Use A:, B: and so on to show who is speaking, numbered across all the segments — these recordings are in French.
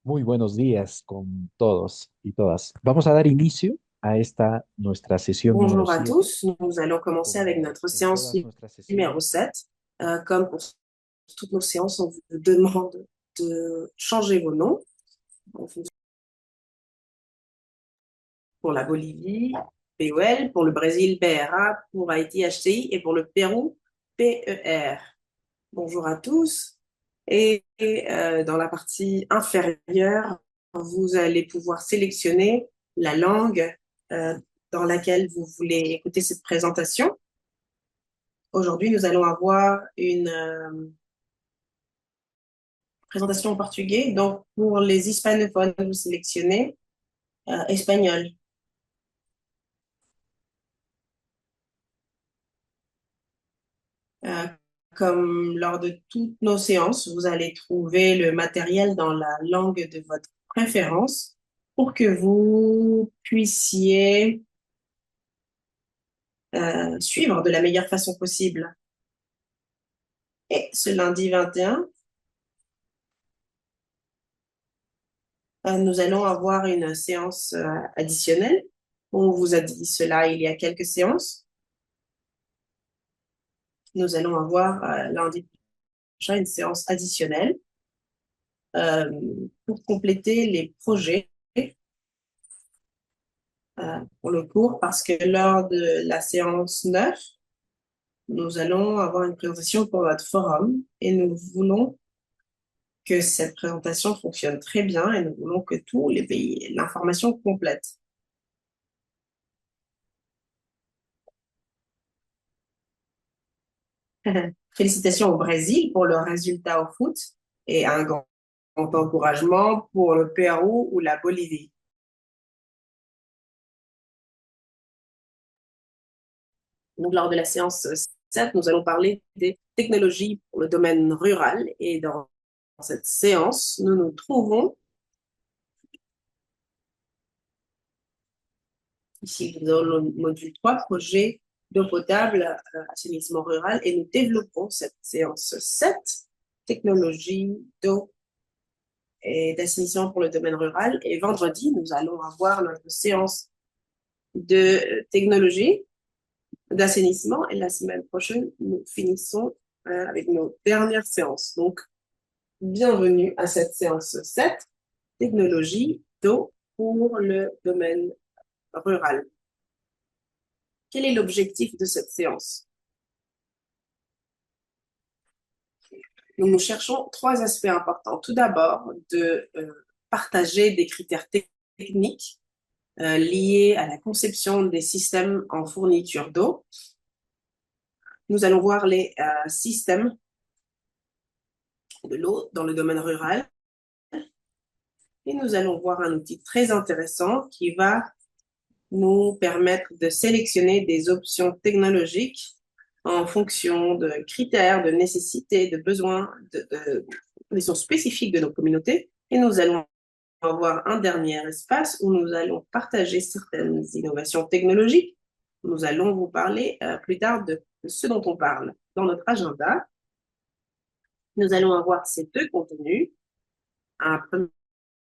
A: Muy buenos días con todos y todas. Vamos a dar inicio a esta nuestra sesión número
B: Bonjour à
A: 7.
B: tous, nous allons commencer avec
A: Como
B: notre
A: en
B: séance
A: todas nuestras
B: numéro
A: sesiones,
B: 7. Comme pour toutes nos séances, on vous demande de changer vos noms. Pour la Bolivie, POL, pour le Brésil, BRA, pour Haïti, HCI et pour le Pérou, PER. Bonjour à tous. Dans la partie inférieure, vous allez pouvoir sélectionner la langue euh, dans laquelle vous voulez écouter cette présentation. Aujourd'hui, nous allons avoir une présentation en portugais. Donc, pour les hispanophones, vous sélectionnez espagnol. Euh, Comme lors de toutes nos séances, vous allez trouver le matériel dans la langue de votre préférence pour que vous puissiez suivre de la meilleure façon possible. Et ce lundi 21, nous allons avoir une séance additionnelle. On vous a dit cela il y a quelques séances. Nous allons avoir lundi prochain une séance additionnelle euh, pour compléter les projets pour le cours parce que lors de la séance 9, nous allons avoir une présentation pour notre forum et nous voulons que cette présentation fonctionne très bien et nous voulons que tous les pays aient l'information complète. Félicitations au Brésil pour le résultat au foot et un grand encouragement pour le Pérou ou la Bolivie. Donc, lors de la séance 7, nous allons parler des technologies pour le domaine rural. Et dans cette séance, nous nous trouvons ici, nous avons le module 3, projet d'eau potable, assainissement rural, et nous développons cette séance 7, technologie d'eau et d'assainissement pour le domaine rural. Et vendredi, nous allons avoir notre séance de technologie d'assainissement. Et la semaine prochaine, nous finissons avec nos dernières séances. Donc, bienvenue à cette séance 7, technologie d'eau pour le domaine rural. Quel est l'objectif de cette séance? Nous cherchons trois aspects importants. Tout d'abord, de partager des critères techniques liés à la conception des systèmes en fourniture d'eau. Nous allons voir les systèmes de l'eau dans le domaine rural et nous allons voir un outil très intéressant qui va nous permettre de sélectionner des options technologiques en fonction de critères, de nécessités, de besoins, de conditions spécifiques de nos communautés. Et nous allons avoir un dernier espace où nous allons partager certaines innovations technologiques. Nous allons vous parler plus tard de ce dont on parle. Dans notre agenda, nous allons avoir ces deux contenus. Un premier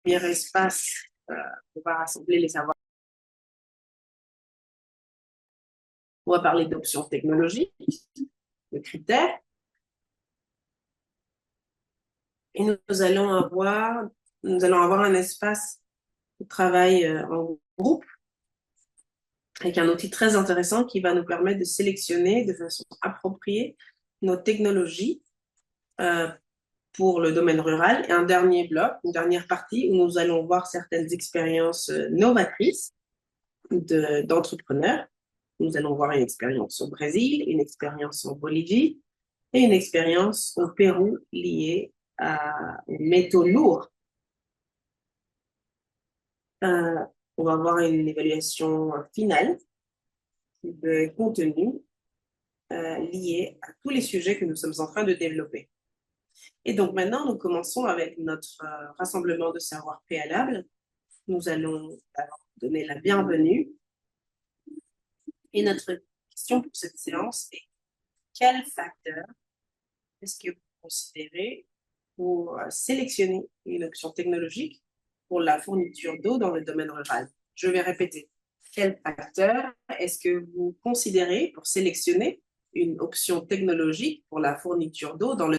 B: espace, on va rassembler les savoirs. On va parler d'options technologiques, de critères. Et nous allons avoir un espace de travail en groupe avec un outil très intéressant qui va nous permettre de sélectionner de façon appropriée nos technologies euh, pour le domaine rural. Et un dernier bloc, une dernière partie où nous allons voir certaines expériences novatrices d'entrepreneurs. Nous allons voir une expérience au Brésil, une expérience en Bolivie et une expérience au Pérou liée aux métaux lourds. Euh, on va avoir une évaluation finale de contenu lié à tous les sujets que nous sommes en train de développer. Et donc maintenant, nous commençons avec notre rassemblement de savoir préalable. Nous allons donner la bienvenue. Et notre question pour cette séance est quel facteur est-ce que vous considérez pour sélectionner une option technologique pour la fourniture d'eau dans le domaine rural. Je vais répéter. Quel facteur est-ce que vous considérez pour sélectionner une option technologique pour la fourniture d'eau dans le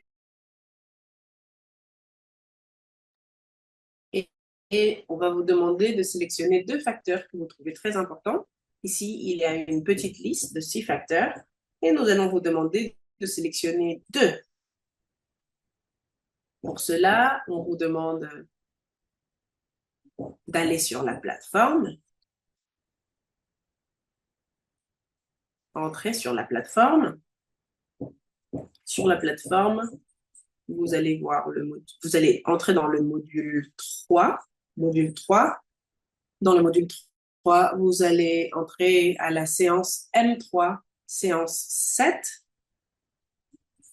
B: et, et on va vous demander de sélectionner 2 facteurs que vous trouvez très importants. Ici, il y a une petite liste de 6 facteurs et nous allons vous demander de sélectionner 2. Pour cela, on vous demande d'aller sur la plateforme, entrer sur la plateforme. Sur la plateforme, vous allez voir vous allez entrer dans le module 3. Module 3. Dans le module 3, vous allez entrer à la séance M3, séance 7,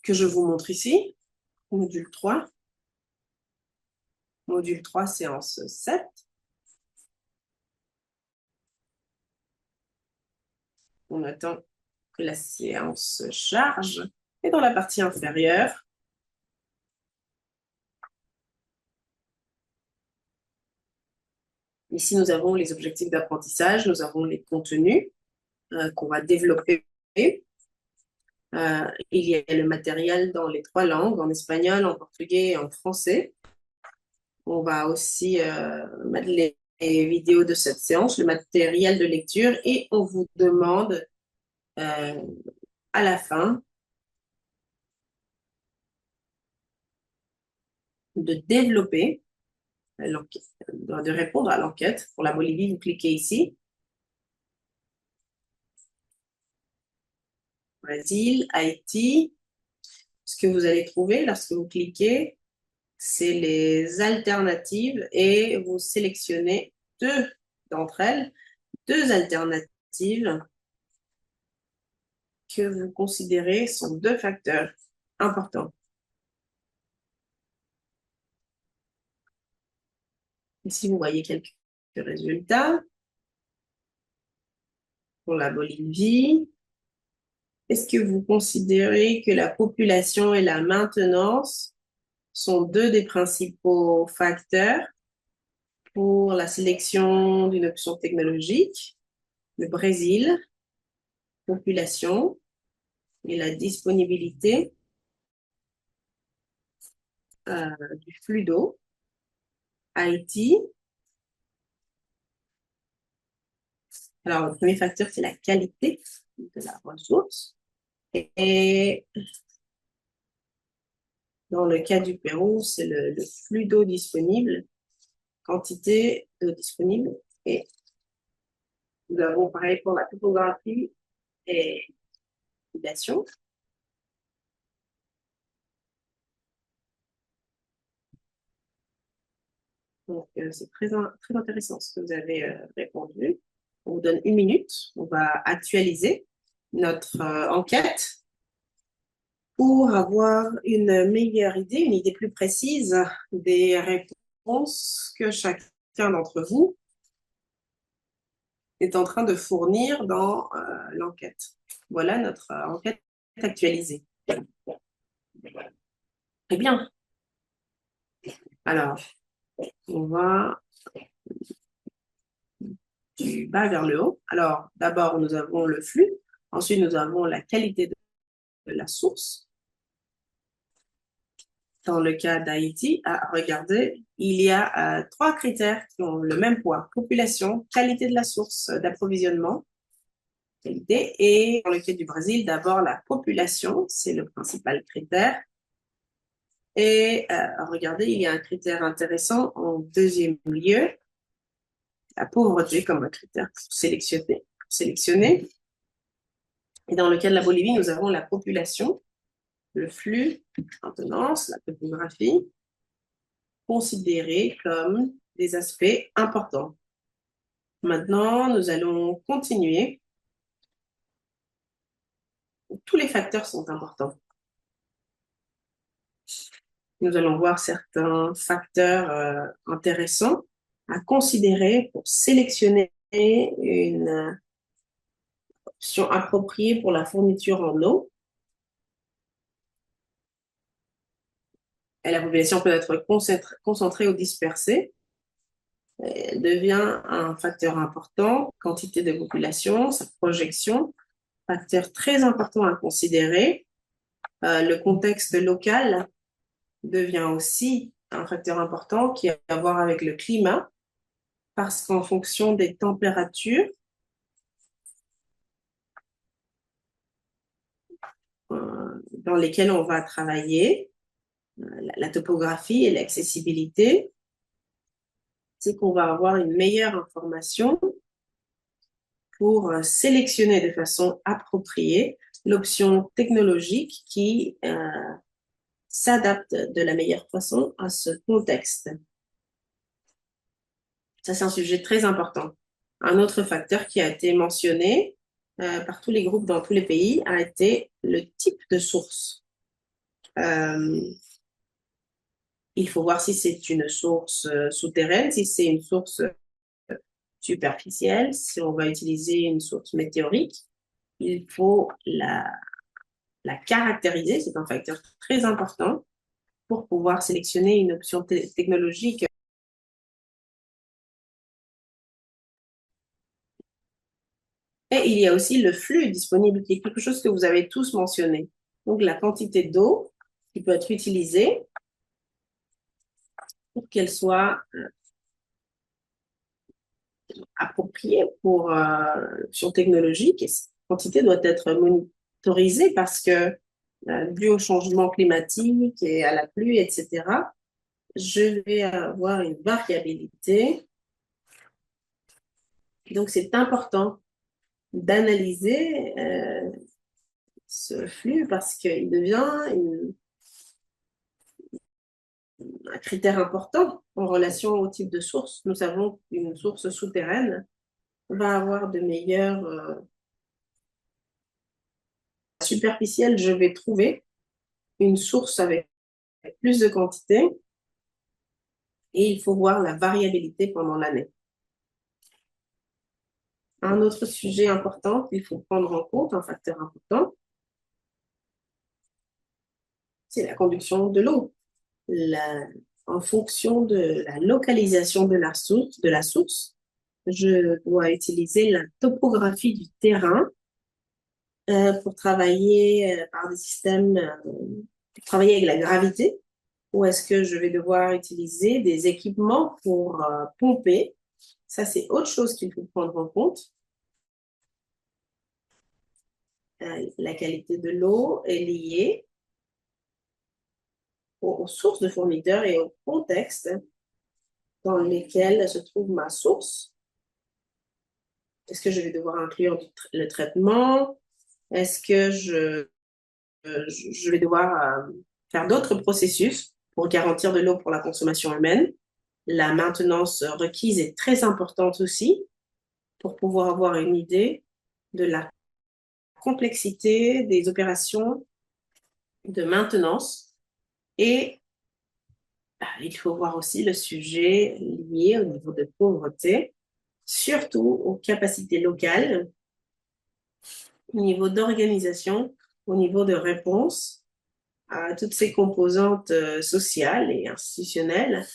B: que je vous montre ici. Module 3. Module 3, séance 7. On attend que la séance se charge. Et dans la partie inférieure, ici, nous avons les objectifs d'apprentissage, nous avons les contenus qu'on va développer. Il y a le matériel dans les 3 langues, en espagnol, en portugais et en français. On va aussi mettre les vidéos de cette séance, le matériel de lecture, et on vous demande à la fin de développer, de répondre à l'enquête. Pour la Bolivie, vous cliquez ici. Brésil, Haïti. Ce que vous allez trouver lorsque vous cliquez, c'est les alternatives et vous sélectionnez 2 d'entre elles, 2 alternatives que vous considérez sont 2 facteurs importants. Ici, vous voyez quelques résultats. Pour la Bolivie, est-ce que vous considérez que la population et la maintenance sont 2 des principaux facteurs pour la sélection d'une option technologique? Le Brésil, population et la disponibilité du flux d'eau. Haïti. Alors, le premier facteur, c'est la qualité de la ressource. Et dans le cas du Pérou, c'est le flux d'eau disponible, quantité d'eau disponible. Et nous avons pareil pour la topographie et population. Donc, c'est très intéressant ce que vous avez répondu. On vous donne 1 minute. On va actualiser notre enquête pour avoir une meilleure idée, une idée plus précise des réponses que chacun d'entre vous est en train de fournir dans l'enquête. Voilà notre enquête actualisée. Très bien. Alors, on va du bas vers le haut. Alors, d'abord, nous avons le flux. Ensuite, nous avons la qualité de la source. Dans le cas d'Haïti, regardez, il y a 3 critères qui ont le même poids. Population, qualité de la source d'approvisionnement, qualité. Et dans le cas du Brésil, d'abord la population, c'est le principal critère. Et regardez, il y a un critère intéressant en deuxième lieu, la pauvreté comme un critère pour sélectionner. Et dans le cas de la Bolivie, nous avons la population, le flux, maintenance, la topographie, considérés comme des aspects importants. Maintenant, nous allons continuer. Tous les facteurs sont importants. Nous allons voir certains facteurs intéressants à considérer pour sélectionner une option appropriée pour la fourniture en eau. Et la population peut être concentrée ou dispersée. devient un facteur important, quantité de population, sa projection, facteur très important à considérer. Le contexte local devient aussi un facteur important qui a à voir avec le climat, parce qu'en fonction des températures dans lesquelles on va travailler, la topographie et l'accessibilité, c'est qu'on va avoir une meilleure information pour sélectionner de façon appropriée l'option technologique qui s'adapte de la meilleure façon à ce contexte. Ça, c'est un sujet très important. Un autre facteur qui a été mentionné par tous les groupes dans tous les pays a été le type de source. Il faut voir si c'est une source souterraine, si c'est une source superficielle, si on va utiliser une source météorique. Il faut la caractériser, c'est un facteur très important pour pouvoir sélectionner une option technologique. Et il y a aussi le flux disponible, qui est quelque chose que vous avez tous mentionné. Donc, la quantité d'eau qui peut être utilisée pour qu'elle soit appropriée pour l'option technologique. Et cette quantité doit être monitorisée parce que, dû au changement climatique et à la pluie, etc., je vais avoir une variabilité. Donc, c'est important d'analyser ce flux parce qu'il devient un critère important en relation au type de source. Nous savons qu'une source souterraine va avoir de meilleures superficielles. Je vais trouver une source avec plus de quantité et il faut voir la variabilité pendant l'année. Un autre sujet important qu'il faut prendre en compte, un facteur important, c'est la conduction de l'eau. En fonction de la localisation de la source, je dois utiliser la topographie du terrain pour travailler par des systèmes, pour travailler avec la gravité, ou est-ce que je vais devoir utiliser des équipements pour pomper? Ça, c'est autre chose qu'il faut prendre en compte. La qualité de l'eau est liée aux sources de fournisseurs et au contexte dans lesquels se trouve ma source. Est-ce que je vais devoir inclure le traitement? Est-ce que je vais devoir faire d'autres processus pour garantir de l'eau pour la consommation humaine? La maintenance requise est très importante aussi pour pouvoir avoir une idée de la complexité des opérations de maintenance. Et il faut voir aussi le sujet lié au niveau de pauvreté, surtout aux capacités locales, au niveau d'organisation, au niveau de réponse à toutes ces composantes sociales et institutionnelles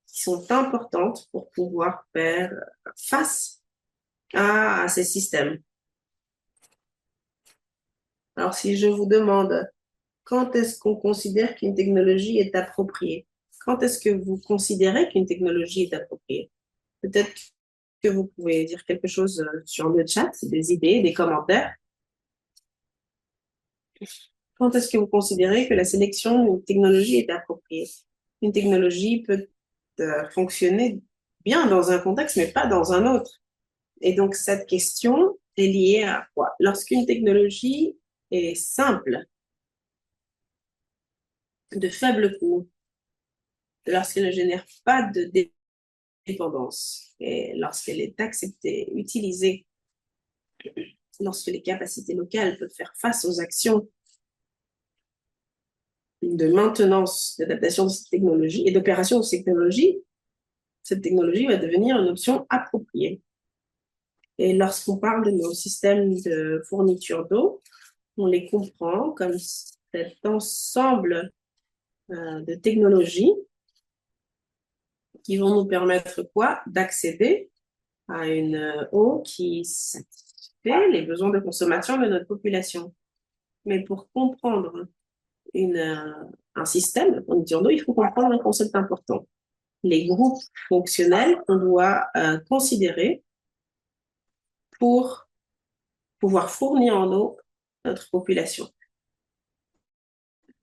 B: qui sont importantes pour pouvoir faire face à ces systèmes. Alors, si je vous demande quand est-ce qu'on considère qu'une technologie est appropriée, quand est-ce que vous considérez qu'une technologie est appropriée? Peut-être que vous pouvez dire quelque chose sur le chat, des idées, des commentaires. Quand est-ce que vous considérez que la sélection d'une technologie est appropriée? Une technologie peut fonctionner bien dans un contexte, mais pas dans un autre. Et donc, cette question est liée à quoi? Lorsqu'une technologie est simple, de faible coût, lorsqu'elle ne génère pas de dépendance et lorsqu'elle est acceptée, utilisée, lorsque les capacités locales peuvent faire face aux actions de maintenance, d'adaptation de cette technologie et d'opération de cette technologie va devenir une option appropriée. Et lorsqu'on parle de nos systèmes de fourniture d'eau, on les comprend comme cet ensemble de technologies qui vont nous permettre quoi? D'accéder à une eau qui satisfait les besoins de consommation de notre population. Mais pour comprendre un système de fourniture d'eau, il faut comprendre un concept important. Les groupes fonctionnels qu'on doit considérer pour pouvoir fournir en eau notre population.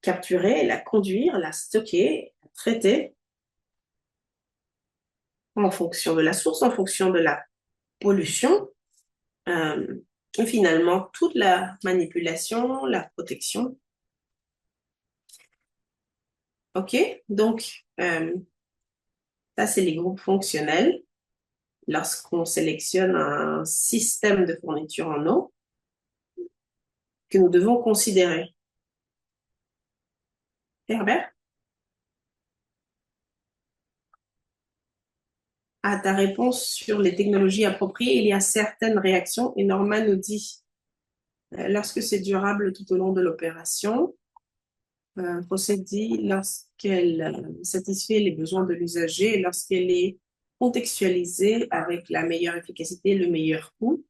B: Capturer, la conduire, la stocker, la traiter en fonction de la source, en fonction de la pollution, et finalement toute la manipulation, la protection. OK? Donc, ça, c'est les groupes fonctionnels. Lorsqu'on sélectionne un système de fourniture en eau que nous devons considérer. Herbert? À ta réponse sur les technologies appropriées, il y a certaines réactions et Norma nous dit lorsque c'est durable tout au long de l'opération, Procède dit lorsqu'elle satisfait les besoins de l'usager et lorsqu'elle est contextualisée avec la meilleure efficacité, le meilleur coût.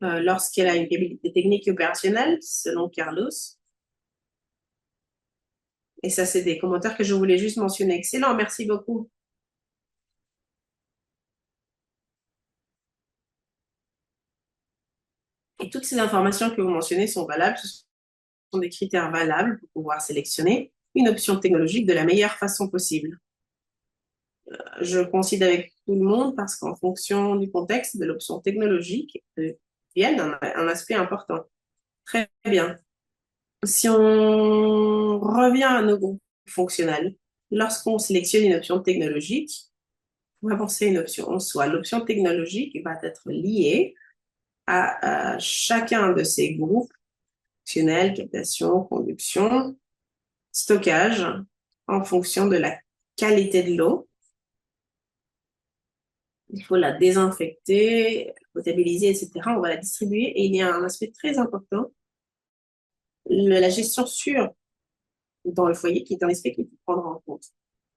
B: Lorsqu'elle a une capacité technique et opérationnelle, selon Carlos. Et ça, c'est des commentaires que je voulais juste mentionner. Excellent, merci beaucoup. Et toutes ces informations que vous mentionnez sont valables. Ce sont des critères valables pour pouvoir sélectionner une option technologique de la meilleure façon possible. Je coïncide avec tout le monde parce qu'en fonction du contexte de l'option technologique, deviennent un aspect important. Très bien. Si on revient à nos groupes fonctionnels, lorsqu'on sélectionne une option technologique, on va penser à une option en soi. L'option technologique va être liée à chacun de ces groupes fonctionnels, captation, conduction, stockage, en fonction de la qualité de l'eau. Il faut la désinfecter, potabiliser, etc. On va la distribuer et il y a un aspect très important, la gestion sûre dans le foyer, qui est un aspect qu'il faut prendre en compte.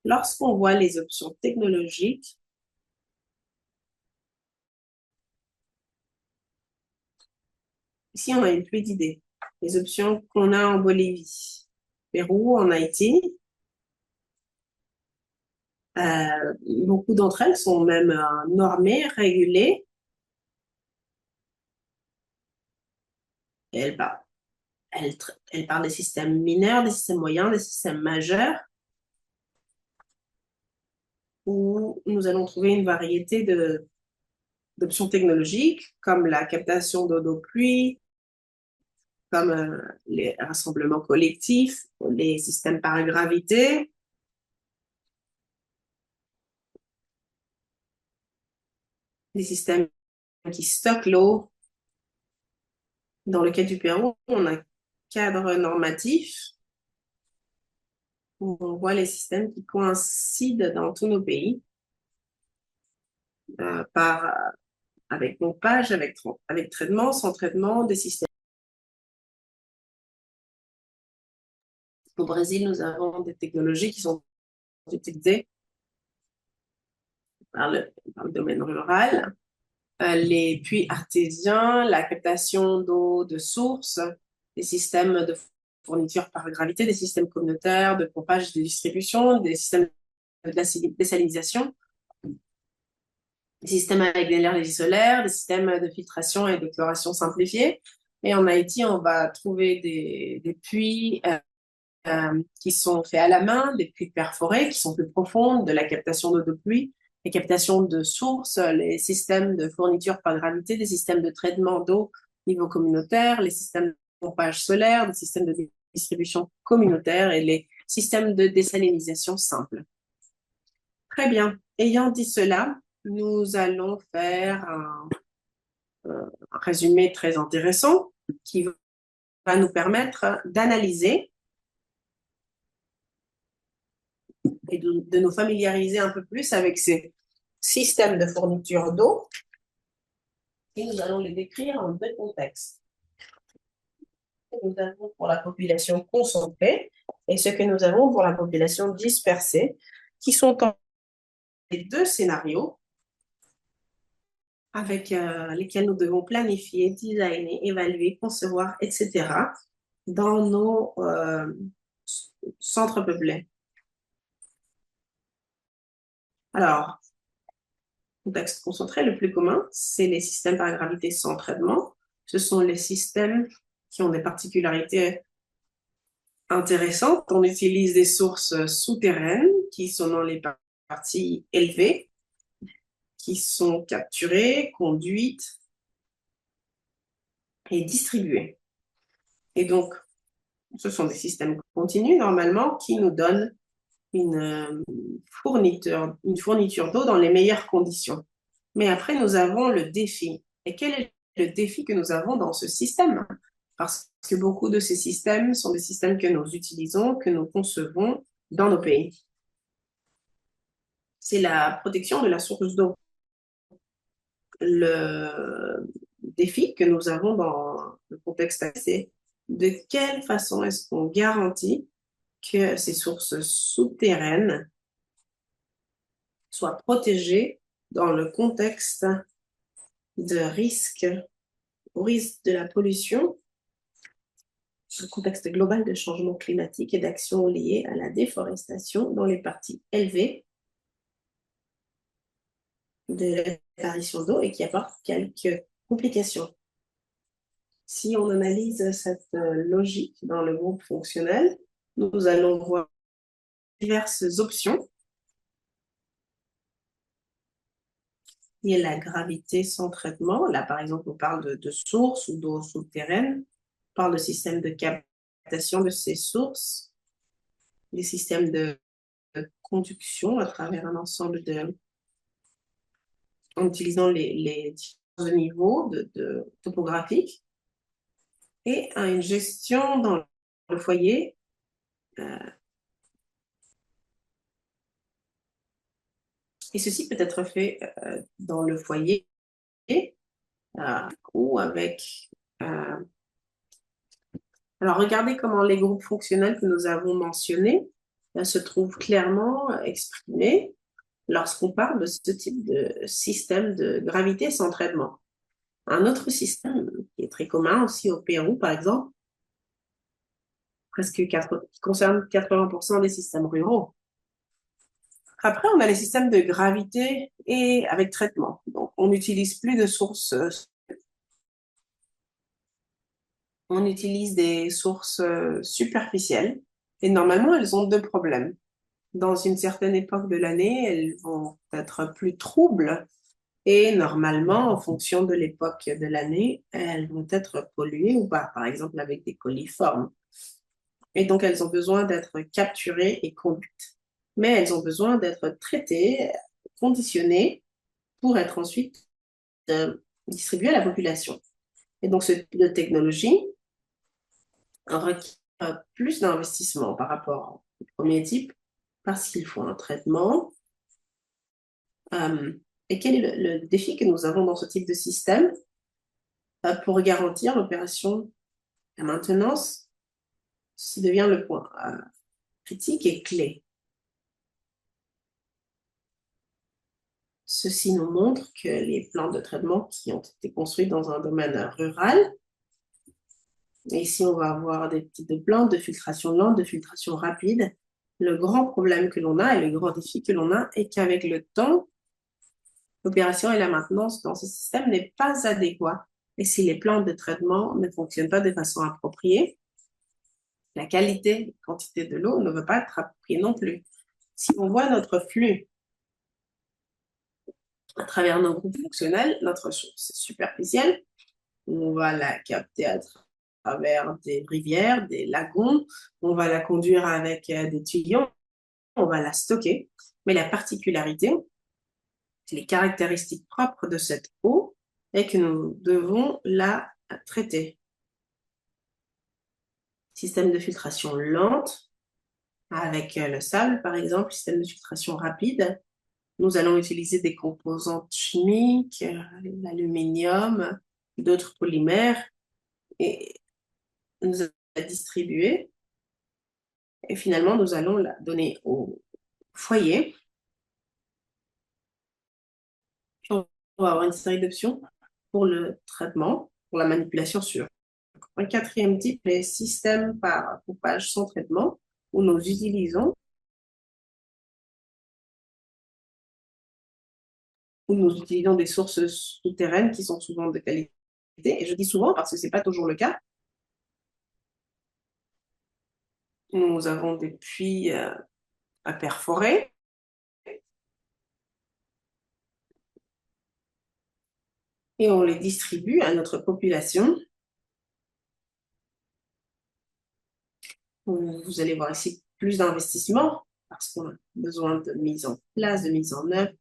B: Lorsqu'on voit les options technologiques, ici on a une pluie d'idées. Les options qu'on a en Bolivie, Pérou, en Haïti, beaucoup d'entre elles sont même normées, régulées. Et elles parlent des systèmes mineurs, des systèmes moyens, des systèmes majeurs, où nous allons trouver une variété d'options technologiques, comme la captation d'eau de pluie, comme les rassemblements collectifs, les systèmes par gravité, les systèmes qui stockent l'eau. Dans le cas du Pérou, on a un cadre normatif où on voit les systèmes qui coïncident dans tous nos pays avec pompage, avec traitement, sans traitement, des systèmes. Au Brésil, nous avons des technologies qui sont utilisées par le domaine rural. Les puits artésiens, la captation d'eau de source, des systèmes de fourniture par gravité, des systèmes communautaires de pompage et de distribution, des systèmes de désalinisation, des systèmes avec des énergies solaires, des systèmes de filtration et de chloration simplifiés. Et en Haïti, on va trouver des puits qui sont faits à la main, des puits perforés qui sont plus profonds, de la captation d'eau de pluie, les captations de sources, les systèmes de fourniture par gravité, des systèmes de traitement d'eau au niveau communautaire, les systèmes de pompage solaire, des systèmes de distribution communautaire et les systèmes de désalinisation simple. Très bien. Ayant dit cela, nous allons faire un résumé très intéressant qui va nous permettre d'analyser et de nous familiariser un peu plus avec ces systèmes de fourniture d'eau et nous allons les décrire en deux contextes. Nous avons pour la population concentrée et ce que nous avons pour la population dispersée, qui sont en les deux scénarios avec lesquels nous devons planifier, designer, évaluer, concevoir, etc. dans nos centres peuplés. Alors, contexte concentré, le plus commun, c'est les systèmes par gravité sans traitement. Ce sont les systèmes qui ont des particularités intéressantes. On utilise des sources souterraines qui sont dans les parties élevées, qui sont capturées, conduites et distribuées. Et donc, ce sont des systèmes continus normalement qui nous donnent une fourniture d'eau dans les meilleures conditions. Mais après, nous avons le défi. Et quel est le défi que nous avons dans ce système? Parce que beaucoup de ces systèmes sont des systèmes que nous utilisons, que nous concevons dans nos pays. C'est la protection de la source d'eau. Le défi que nous avons dans le contexte, c'est de quelle façon est-ce qu'on garantit que ces sources souterraines soient protégées dans le contexte de risque, au risque de la pollution, le contexte global de changement climatique et d'actions liées à la déforestation dans les parties élevées de l'apparition d'eau et qui apporte quelques complications. Si on analyse cette logique dans le groupe fonctionnel, nous allons voir diverses options. Il y a la gravité sans traitement. Là, par exemple, on parle de sources ou d'eau souterraine. On parle de système de captation de ces sources, des systèmes de conduction à travers un ensemble en utilisant les différents niveaux topographiques et une gestion dans le foyer et ceci peut être fait dans le foyer ou avec alors regardez comment les groupes fonctionnels que nous avons mentionnés se trouvent clairement exprimés lorsqu'on parle de ce type de système de gravité sans traitement. Un autre système qui est très commun aussi au Pérou, par exemple, qui concerne 80% des systèmes ruraux. Après, on a les systèmes de gravité et avec traitement. Donc, on n'utilise plus de sources, on utilise des sources superficielles et normalement, elles ont deux problèmes. Dans une certaine époque de l'année, elles vont être plus troubles et normalement, en fonction de l'époque de l'année, elles vont être polluées ou pas, par exemple avec des coliformes. Et donc, elles ont besoin d'être capturées et conduites. Mais elles ont besoin d'être traitées, conditionnées pour être ensuite distribuées à la population. Et donc, ce type de technologie requiert plus d'investissement par rapport au premier type parce qu'il faut un traitement. Et quel est le défi que nous avons dans ce type de système pour garantir l'opération, la maintenance? Ceci devient le point critique et clé. Ceci nous montre que les plans de traitement qui ont été construits dans un domaine rural, et ici on va avoir des petites plantes de filtration lente, de filtration rapide. Le grand problème que l'on a et le grand défi que l'on a est qu'avec le temps, l'opération et la maintenance dans ce système n'est pas adéquate. Et si les plans de traitement ne fonctionnent pas de façon appropriée, la qualité, la quantité de l'eau ne va pas être appropriée non plus. Si on voit notre flux à travers nos groupes fonctionnels, notre source superficielle, on va la capter à travers des rivières, des lagons, on va la conduire avec des tuyaux, on va la stocker. Mais la particularité, les caractéristiques propres de cette eau est que nous devons la traiter. Système de filtration lente, avec le sable par exemple, système de filtration rapide. Nous allons utiliser des composantes chimiques, l'aluminium, d'autres polymères, et nous allons la distribuer Et finalement, nous allons la donner au foyer. Puis on va avoir une série d'options pour le traitement, pour la manipulation sur un quatrième type, les systèmes par pompage sans traitement, où nous utilisons des sources souterraines qui sont souvent de qualité. Et je dis souvent parce que ce n'est pas toujours le cas. Nous avons des puits à perforer. Et on les distribue à notre population. Vous allez voir ici plus d'investissement parce qu'on a besoin de mise en place, de mise en œuvre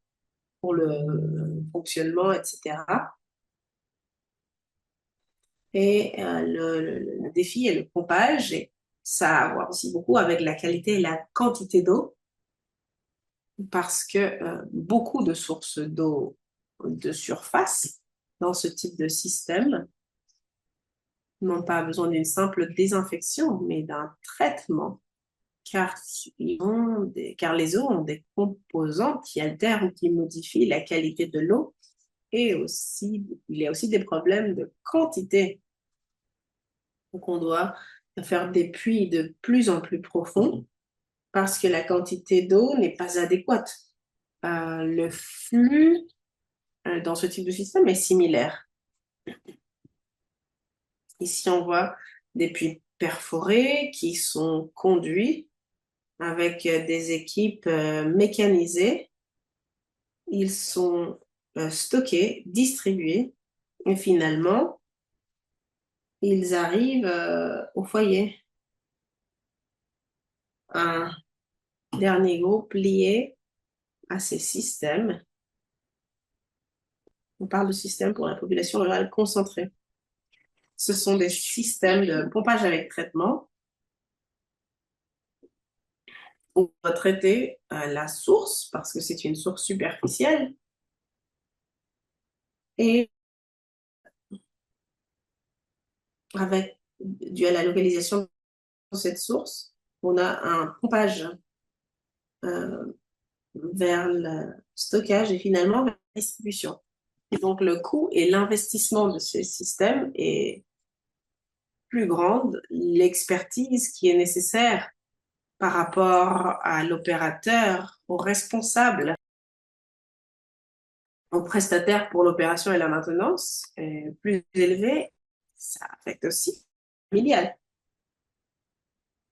B: pour le fonctionnement, etc. Et le défi est le pompage. Et ça a à voir aussi beaucoup avec la qualité et la quantité d'eau parce que beaucoup de sources d'eau de surface dans ce type de système n'ont pas besoin d'une simple désinfection, mais d'un traitement, car les eaux ont des composants qui altèrent ou qui modifient la qualité de l'eau, et aussi, il y a aussi des problèmes de quantité. Donc, on doit faire des puits de plus en plus profonds parce que la quantité d'eau n'est pas adéquate. Le flux dans ce type de système est similaire. Ici, on voit des puits perforés qui sont conduits avec des équipes mécanisées. Ils sont stockés, distribués, et finalement, ils arrivent au foyer. Un dernier groupe lié à ces systèmes. On parle de systèmes pour la population rurale concentrée. Ce sont des systèmes de pompage avec traitement. On va traiter la source parce que c'est une source superficielle et avec dû à la localisation de cette source, on a un pompage euh, vers le stockage et finalement vers la distribution. Et donc le coût et l'investissement de ces systèmes est plus grande, l'expertise qui est nécessaire par rapport à l'opérateur, au responsable, au prestataire pour l'opération et la maintenance est plus élevée. Ça affecte aussi familial.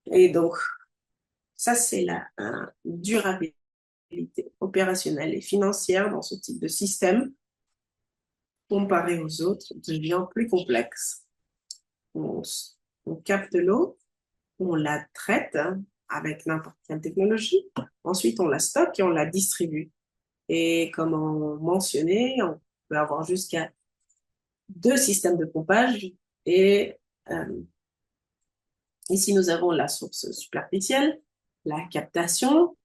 B: Et donc, ça, c'est la durabilité opérationnelle et financière dans ce type de système comparé aux autres devient plus complexe. On, on capte l'eau, on la traite avec n'importe quelle technologie. Ensuite, on la stocke et on la distribue. Et comme on mentionnait, on peut avoir jusqu'à 2 systèmes de pompage. Et ici, nous avons la source superficielle, la captation,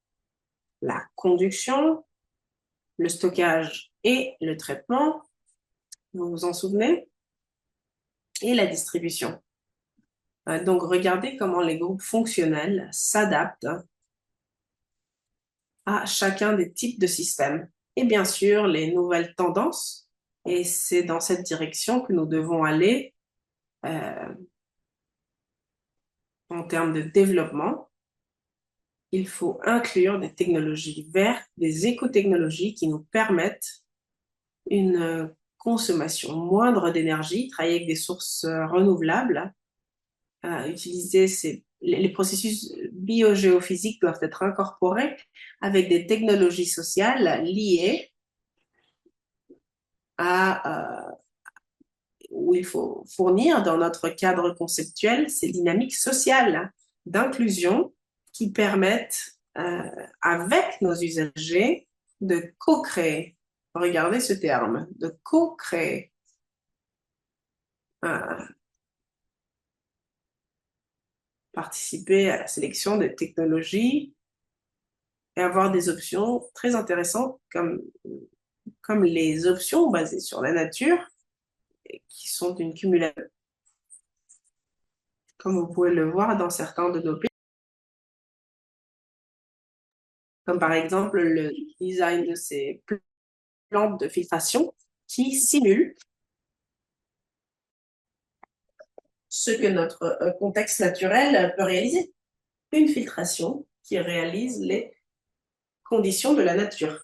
B: la conduction, le stockage et le traitement, vous vous en souvenez, et la distribution. Donc, regardez comment les groupes fonctionnels s'adaptent à chacun des types de systèmes. Et bien sûr, les nouvelles tendances, et c'est dans cette direction que nous devons aller en termes de développement. Il faut inclure des technologies vertes, des écotechnologies qui nous permettent une consommation moindre d'énergie, travailler avec des sources renouvelables, utiliser les processus biogéophysiques doivent être incorporés avec des technologies sociales liées à où il faut fournir dans notre cadre conceptuel ces dynamiques sociales d'inclusion qui permettent avec nos usagers de co-créer. Regardez ce terme, de co-créer. Participer à la sélection des technologies et avoir des options très intéressantes comme les options basées sur la nature qui sont une cumulation, comme vous pouvez le voir dans certains de nos pays. comme par exemple le design de ces plantes de filtration qui simulent ce que notre contexte naturel peut réaliser. Une filtration qui réalise les conditions de la nature.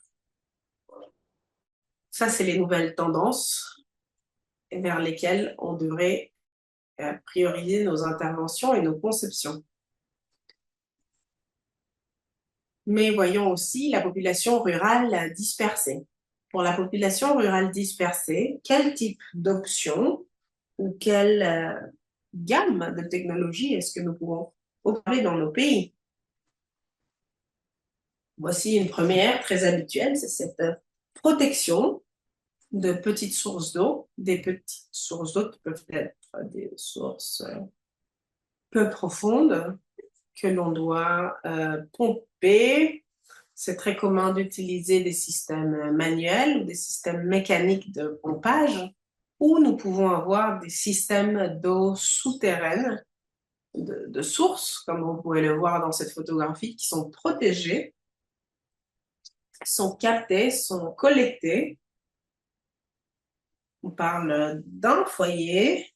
B: Ça, c'est les nouvelles tendances vers lesquelles on devrait prioriser nos interventions et nos conceptions. Mais voyons aussi la population rurale dispersée. Pour la population rurale dispersée, quel type d'options ou quelle gamme de technologies est-ce que nous pouvons opérer dans nos pays? Voici une première très habituelle, c'est cette protection de petites sources d'eau, des petites sources d'eau qui peuvent être des sources peu profondes que l'on doit pomper. C'est très commun d'utiliser des systèmes manuels ou des systèmes mécaniques de pompage, ou nous pouvons avoir des systèmes d'eau souterraine, de sources, comme vous pouvez le voir dans cette photographie, qui sont protégées, sont captées, sont collectées. On parle d'un foyer,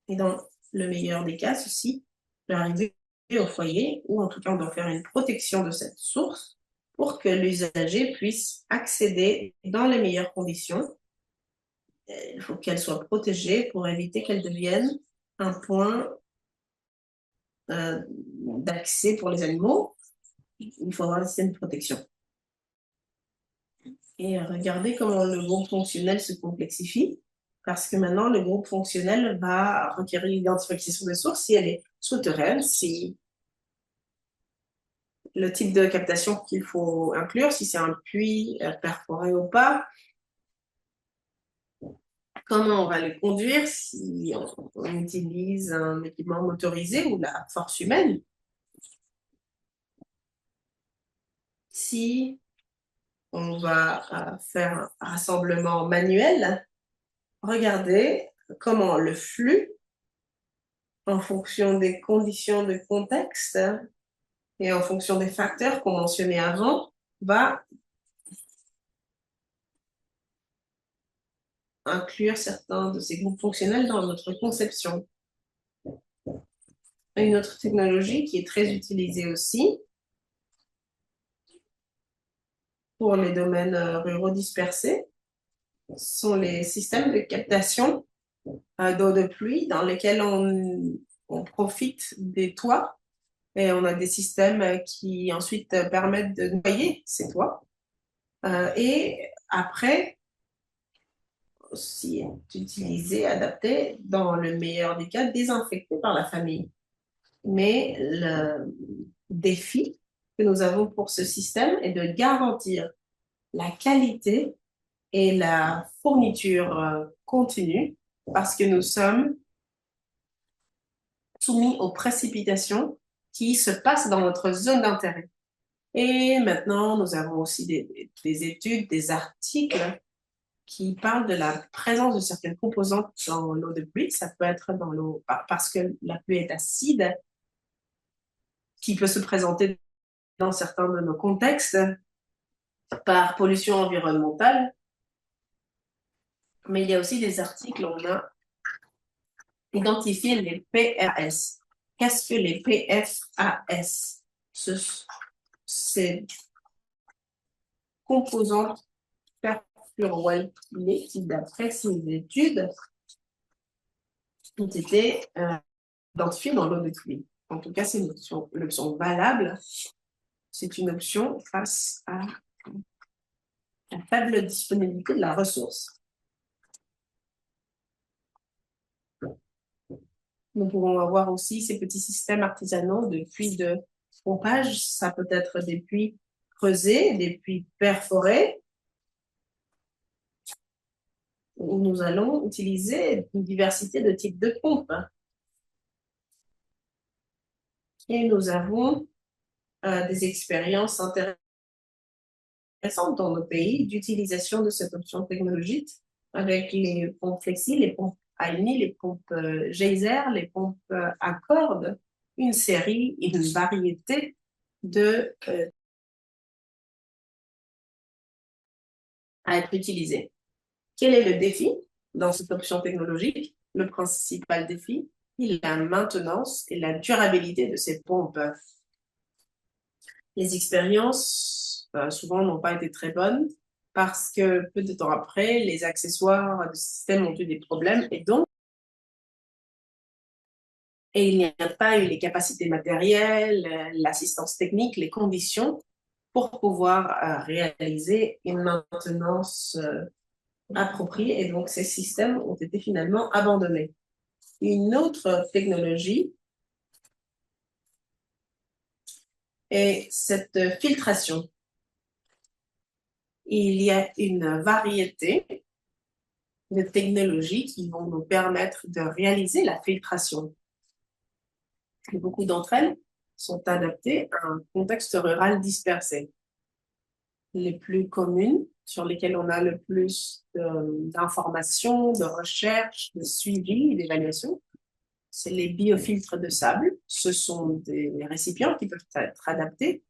B: et dans le meilleur des cas, ceci peut arriver au foyer, ou en tout cas, on doit faire une protection de cette source pour que l'usager puisse accéder dans les meilleures conditions. Il faut qu'elle soit protégée pour éviter qu'elle devienne un point d'accès pour les animaux. Il faut avoir un système de protection. Et regardez comment le groupe fonctionnel se complexifie, parce que maintenant, le groupe fonctionnel va requérir l'identification des sources si elle est souterraine, si le type de captation qu'il faut inclure, si c'est un puits perforé ou pas, comment on va le conduire, si on utilise un équipement motorisé ou la force humaine. Si on va faire un rassemblement manuel, regardez comment le flux, en fonction des conditions de contexte et en fonction des facteurs qu'on mentionnait avant, va inclure certains de ces groupes fonctionnels dans notre conception. Une autre technologie qui est très utilisée aussi pour les domaines ruraux dispersés sont les systèmes de captation d'eau de pluie dans lesquels on profite des toits et on a des systèmes qui ensuite permettent de noyer ces toits. Et après, aussi utilisé, adapté, dans le meilleur des cas, désinfecté par la famille. Mais le défi que nous avons pour ce système est de garantir la qualité et la fourniture continue parce que nous sommes soumis aux précipitations qui se passent dans notre zone d'intérêt. Et maintenant, nous avons aussi des études, des articles qui parlent de la présence de certaines composantes dans l'eau de pluie. Ça peut être dans l'eau parce que la pluie est acide, qui peut se présenter dans certains de nos contextes par pollution environnementale. Mais il y a aussi des articles où on a identifié les PFAS. Qu'est-ce que les PFAS? Ces composantes perfluoroalkylées qui, d'après ces études, ont été identifiées dans l'eau de pluie. En tout cas, c'est une option valable. C'est une option face à la faible disponibilité de la ressource. Nous pouvons avoir aussi ces petits systèmes artisanaux de puits de pompage. Ça peut être des puits creusés, des puits perforés, où nous allons utiliser une diversité de types de pompes. Et nous avons des expériences intéressantes dans nos pays d'utilisation de cette option technologique avec les pompes Flexi, les pompes Alni, les pompes Geyser, les pompes à cordes, une série et une variété à être utilisés. Quel est le défi dans cette option technologique? Le principal défi est la maintenance et la durabilité de ces pompes. Les expériences, souvent, n'ont pas été très bonnes parce que peu de temps après, les accessoires du système ont eu des problèmes et il n'y a pas eu les capacités matérielles, l'assistance technique, les conditions pour pouvoir réaliser une maintenance appropriée. Et donc, ces systèmes ont été finalement abandonnés. Une autre technologie est cette filtration. Il y a une variété de technologies qui vont nous permettre de réaliser la filtration. Et beaucoup d'entre elles sont adaptées à un contexte rural dispersé. Les plus communes, sur lesquelles on a le plus d'informations, de recherches, de suivi, d'évaluation, c'est les biofiltres de sable. Ce sont des récipients qui peuvent être adaptés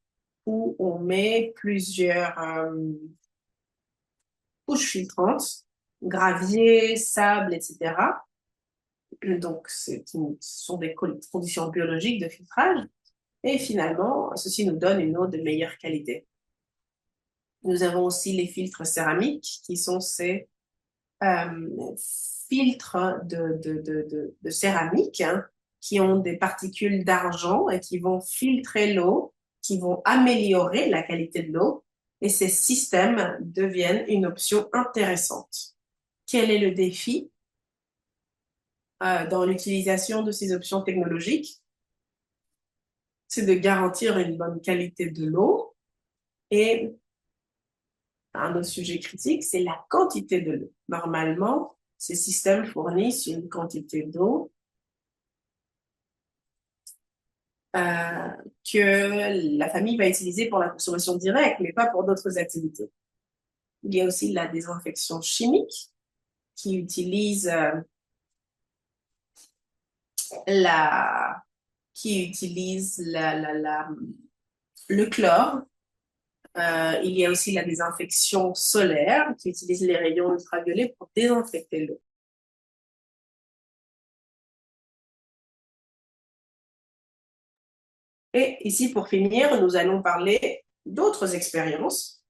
B: où on met plusieurs couches filtrantes, gravier, sable, etc. Donc, ce sont des conditions biologiques de filtrage. Et finalement, ceci nous donne une eau de meilleure qualité. Nous avons aussi les filtres céramiques, qui sont ces filtres de céramique qui ont des particules d'argent et qui vont filtrer l'eau, qui vont améliorer la qualité de l'eau. Et ces systèmes deviennent une option intéressante. Quel est le défi dans l'utilisation de ces options technologiques? C'est de garantir une bonne qualité de l'eau. Et un autre sujet critique, c'est la quantité de l'eau. Normalement, ces systèmes fournissent une quantité d'eau que la famille va utiliser pour la consommation directe, mais pas pour d'autres activités. Il y a aussi la désinfection chimique qui utilise la, le chlore. Il y a aussi la désinfection solaire qui utilise les rayons ultraviolets pour désinfecter l'eau. Et ici, pour finir, nous allons parler d'autres expériences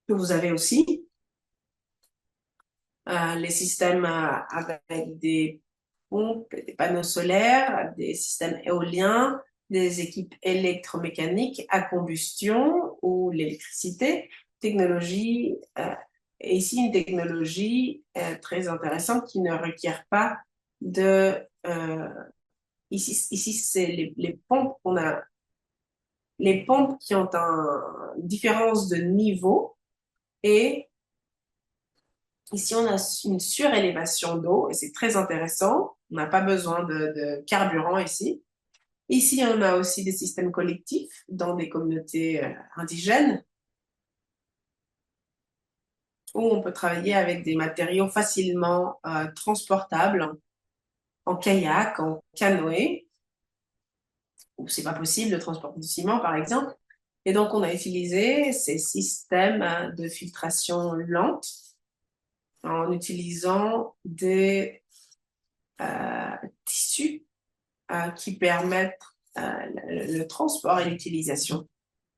B: que vous avez aussi. Les systèmes avec des pompes, des panneaux solaires, des systèmes éoliens, des équipes électromécaniques à combustion ou l'électricité, technologie, et ici une technologie très intéressante qui ne requiert pas de... ici c'est les pompes qu'on a, les pompes qui ont une différence de niveau et ici, on a une surélévation d'eau et c'est très intéressant. On n'a pas besoin de carburant ici. Ici, on a aussi des systèmes collectifs dans des communautés indigènes où on peut travailler avec des matériaux facilement transportables en kayak, en canoë, où c'est pas possible de transporter du ciment, par exemple. Et donc, on a utilisé ces systèmes de filtration lente en utilisant des tissus qui permettent le transport et l'utilisation.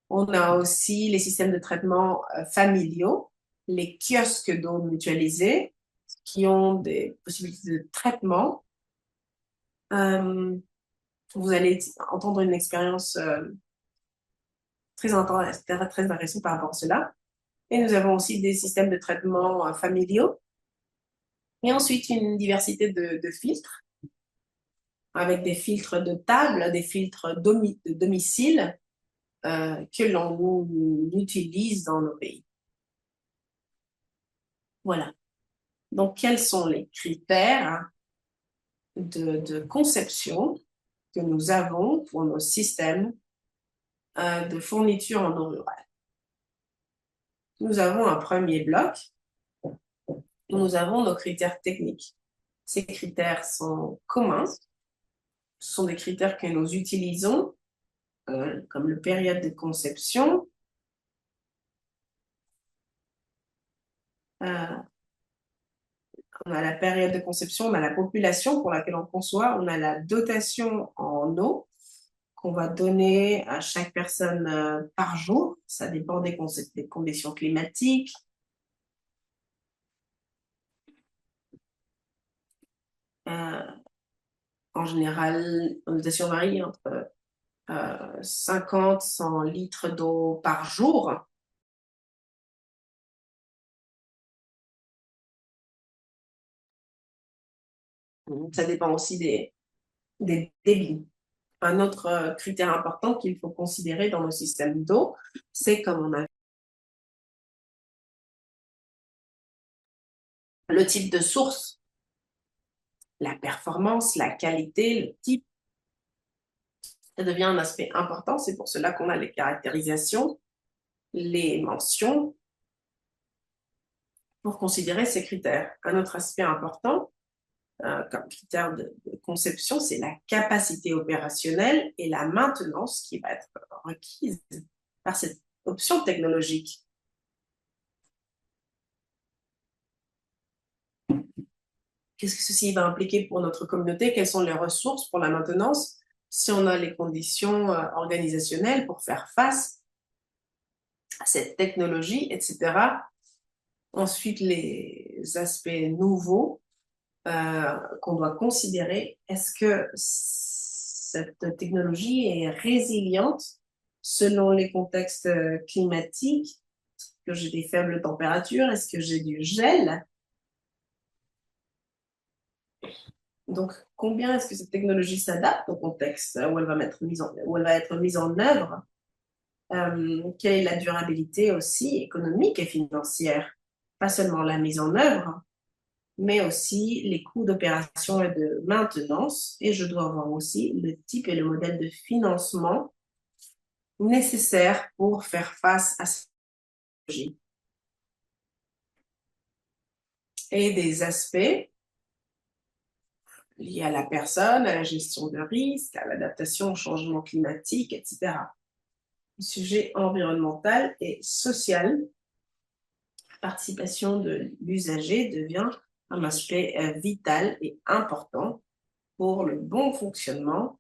B: On a aussi les systèmes de traitement familiaux, les kiosques d'eau mutualisés qui ont des possibilités de traitement. Vous allez entendre une expérience très intéressante par rapport à cela. Et nous avons aussi des systèmes de traitement familiaux. Et ensuite, une diversité de filtres, avec des filtres de table, des filtres de domicile que l'on utilise dans nos pays. Voilà. Donc, quels sont les critères de conception que nous avons pour nos systèmes de fourniture en eau rurale? Nous avons un premier bloc où nous avons nos critères techniques. Ces critères sont communs. Ce sont des critères que nous utilisons comme le période de conception, on a la période de conception, on a la population pour laquelle on conçoit, on a la dotation en eau qu'on va donner à chaque personne par jour. Ça dépend des conditions climatiques. En général, la dotation varie entre 50 100 litres d'eau par jour. Ça dépend aussi des débits. Un autre critère important qu'il faut considérer dans le système d'eau, c'est comme on a le type de source, la performance, la qualité, le type. Ça devient un aspect important. C'est pour cela qu'on a les caractérisations, les mentions, pour considérer ces critères. Un autre aspect important, comme critère de conception, c'est la capacité opérationnelle et la maintenance qui va être requise par cette option technologique. Qu'est-ce que ceci va impliquer pour notre communauté? Quelles sont les ressources pour la maintenance? Si on a les conditions organisationnelles pour faire face à cette technologie, etc. Ensuite, les aspects nouveaux qu'on doit considérer. Est-ce que cette technologie est résiliente selon les contextes climatiques? Est-ce que j'ai des faibles températures? Est-ce que j'ai du gel? Donc, combien est-ce que cette technologie s'adapte au contexte où elle va être mise en œuvre? Quelle est la durabilité aussi économique et financière? Pas seulement la mise en œuvre, mais aussi les coûts d'opération et de maintenance. Et je dois avoir aussi le type et le modèle de financement nécessaire pour faire face à cette technologie. Et des aspects liés à la personne, à la gestion de risque, à l'adaptation au changement climatique, etc. Le sujet environnemental et social, participation de l'usager devient un aspect vital et important pour le bon fonctionnement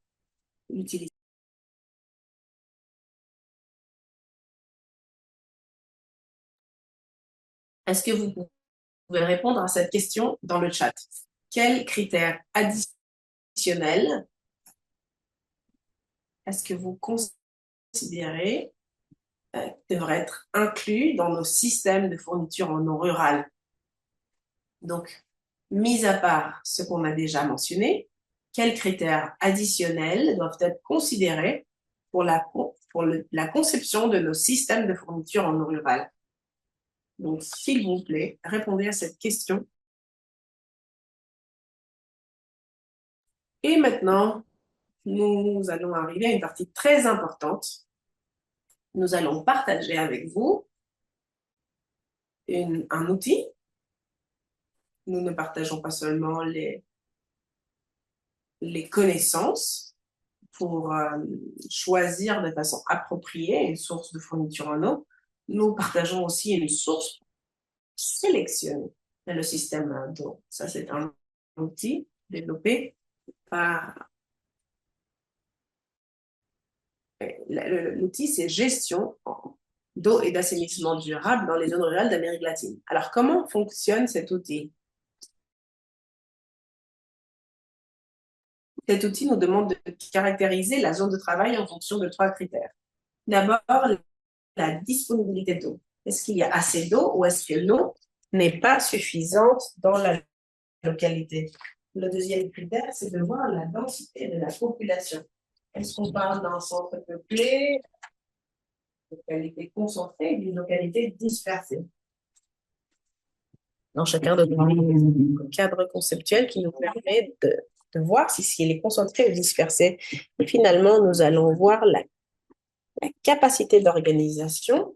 B: de l'utilisation. Est-ce que vous pouvez répondre à cette question dans le chat? Quels critères additionnels est-ce que vous considérez devraient être inclus dans nos systèmes de fourniture en eau rurale? Donc, mis à part ce qu'on a déjà mentionné, quels critères additionnels doivent être considérés pour la conception de nos systèmes de fourniture en eau rurale? Donc, s'il vous plaît, répondez à cette question. Et maintenant, nous allons arriver à une partie très importante. Nous allons partager avec vous un outil. Nous ne partageons pas seulement les connaissances pour choisir de façon appropriée une source de fourniture en eau. Nous partageons aussi une source pour sélectionner le système d'eau. Ça, c'est un outil développé par... L'outil, c'est gestion d'eau et d'assainissement durable dans les zones rurales d'Amérique latine. Alors, comment fonctionne cet outil? Cet outil nous demande de caractériser la zone de travail en fonction de 3 critères. D'abord, la disponibilité d'eau. Est-ce qu'il y a assez d'eau ou est-ce que l'eau n'est pas suffisante dans la localité? Le deuxième critère, c'est de voir la densité de la population. Est-ce qu'on parle d'un centre peuplé, d'une localité concentrée, d'une localité dispersée? Dans chacun de nos cadres conceptuels qui nous permet de voir si il est concentré ou dispersé. Et finalement, nous allons voir la capacité d'organisation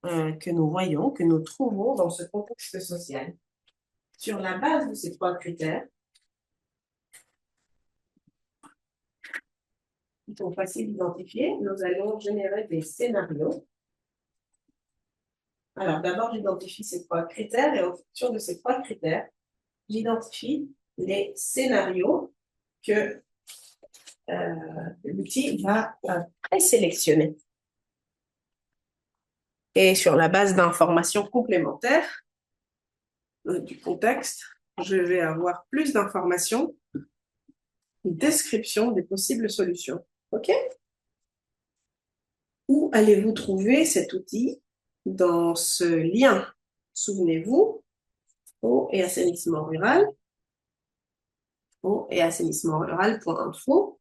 B: que nous voyons, que nous trouvons dans ce contexte social. Sur la base de ces 3 critères, qui sont faciles d'identifier. Nous allons générer des scénarios. Alors, d'abord, j'identifie ces trois critères et en fonction de ces trois critères, j'identifie les scénarios que l'outil va présélectionner. Et sur la base d'informations complémentaires du contexte, je vais avoir plus d'informations, une description des possibles solutions. OK? Où allez-vous trouver cet outil? Dans ce lien, souvenez-vous, eau et assainissement rural, eau et assainissement rural.info.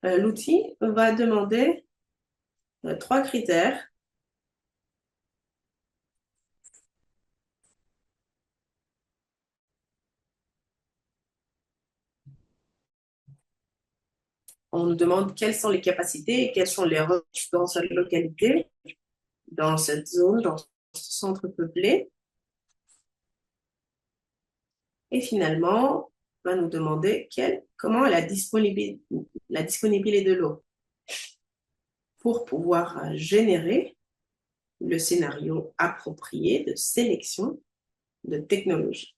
B: L'outil va demander trois critères. On nous demande quelles sont les capacités et quelles sont les ressources dans cette localité, dans cette zone, dans ce centre peuplé. Et finalement, on va nous demander comment est la disponibilité de l'eau pour pouvoir générer le scénario approprié de sélection de technologie.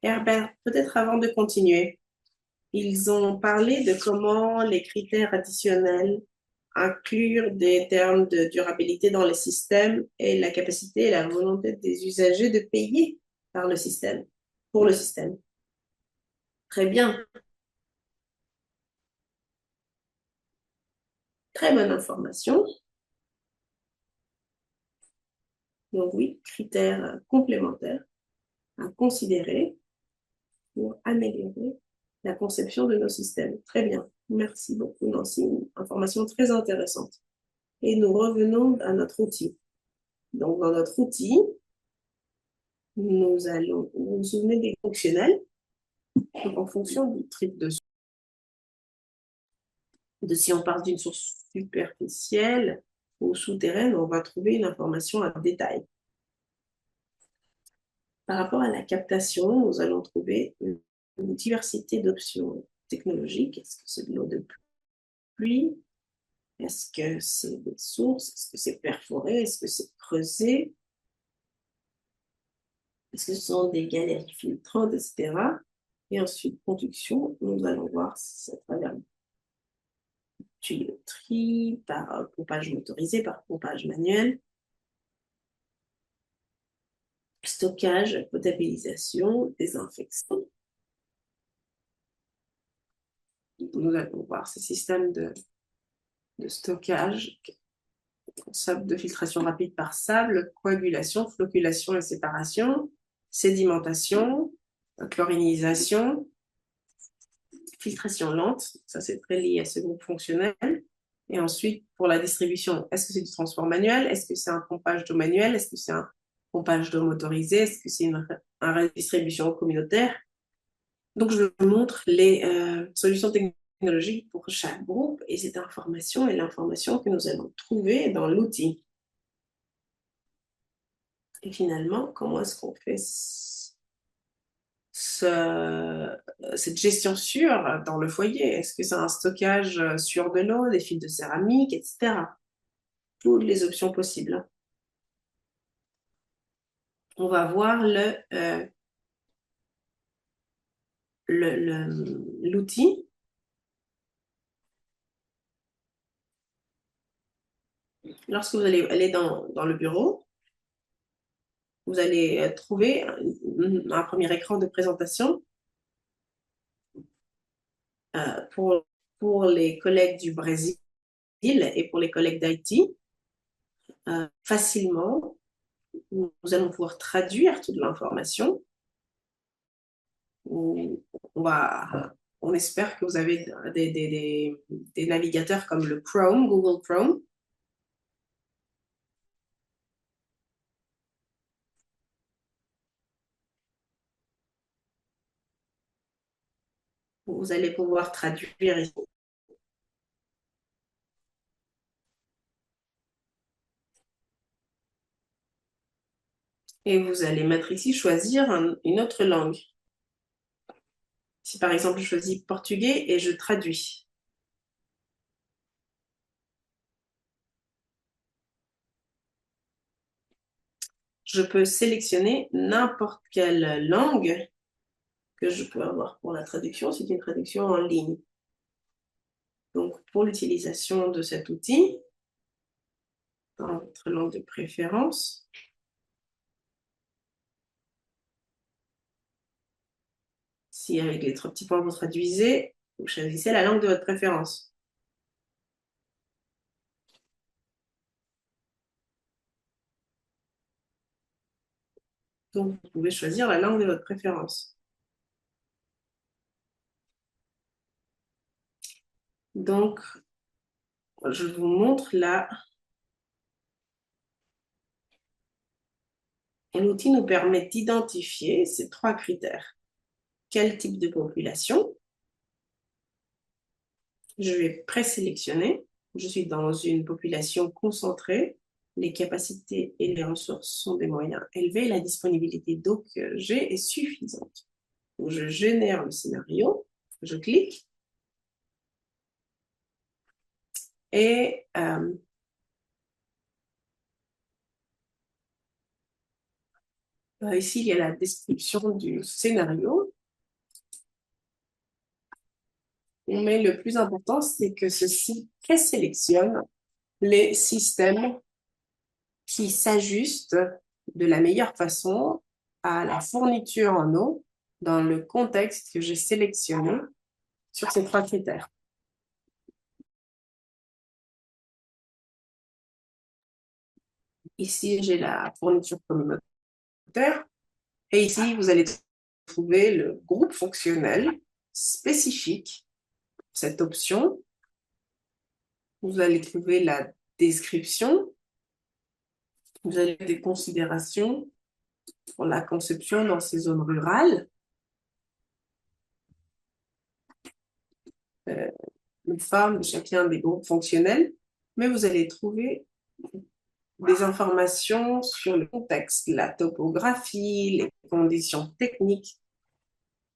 B: Herbert, peut-être avant de continuer, ils ont parlé de comment les critères additionnels inclure des termes de durabilité dans les systèmes et la capacité et la volonté des usagers de payer par le système, pour le système. Très bien. Très bonne information. Donc oui, critères complémentaires à considérer pour améliorer la conception de nos systèmes. Très bien. Merci beaucoup, Nancy. Une information très intéressante. Et nous revenons à notre outil. Donc, dans notre outil, nous allons vous souvenir des fonctionnels. Donc, en fonction du type de si on part d'une source superficielle ou souterraine, on va trouver une information à détail. Par rapport à la captation, nous allons trouver une diversité d'options technologiques. Est-ce que c'est de l'eau de pluie? Est-ce que c'est des sources? Est-ce que c'est perforé? Est-ce que c'est creusé? Est-ce que ce sont des galeries filtrantes, etc. Et ensuite, conduction, nous allons voir si c'est à travers tuyauterie, par pompage motorisé, par pompage manuel, stockage, potabilisation, désinfection. Nous allons voir ces systèmes de stockage, sable de filtration rapide par sable, coagulation, flocculation et séparation, sédimentation, chlorinisation, filtration lente, ça c'est très lié à ce groupe fonctionnel. Et ensuite, pour la distribution, est-ce que c'est du transport manuel? Est-ce que c'est un pompage d'eau manuel? Est-ce que c'est un pompage d'eau motorisé? Est-ce que c'est une redistribution communautaire? Donc, je vous montre les solutions technologiques pour chaque groupe et cette information est l'information que nous allons trouver dans l'outil. Et finalement, comment est-ce qu'on fait cette gestion sûre dans le foyer? Est-ce que c'est un stockage sûr de l'eau, des fils de céramique, etc. Toutes les options possibles. On va voir l'outil. Lorsque vous allez aller dans le bureau, vous allez trouver un premier écran de présentation pour les collègues du Brésil et pour les collègues d'Haïti. Facilement, nous allons pouvoir traduire toute l'information. On espère que vous avez des navigateurs comme le Chrome, Google Chrome. Vous allez pouvoir traduire ici. Et vous allez mettre ici choisir une autre langue. Si par exemple je choisis portugais et je traduis. Je peux sélectionner n'importe quelle langue que je peux avoir pour la traduction. C'est une traduction en ligne. Donc, pour l'utilisation de cet outil, dans votre langue de préférence, si avec les 3 petits points vous traduisez, vous choisissez la langue de votre préférence. Donc, vous pouvez choisir la langue de votre préférence. Donc, je vous montre là. L'outil nous permet d'identifier ces 3 critères. Quel type de population? Je vais présélectionner. Je suis dans une population concentrée. Les capacités et les ressources sont des moyens élevés. La disponibilité d'eau que j'ai est suffisante. Donc, je génère le scénario. Je clique. Et ici, il y a la description du scénario. Mais le plus important, c'est que ceci présélectionne les systèmes qui s'ajustent de la meilleure façon à la fourniture en eau dans le contexte que j'ai sélectionné sur ces 3 critères. Ici, j'ai la fourniture communautaire et ici, vous allez trouver le groupe fonctionnel spécifique, cette option. Vous allez trouver la description. Vous avez des considérations pour la conception dans ces zones rurales. Une forme de chacun des groupes fonctionnels, mais vous allez trouver des informations sur le contexte, la topographie, les conditions techniques.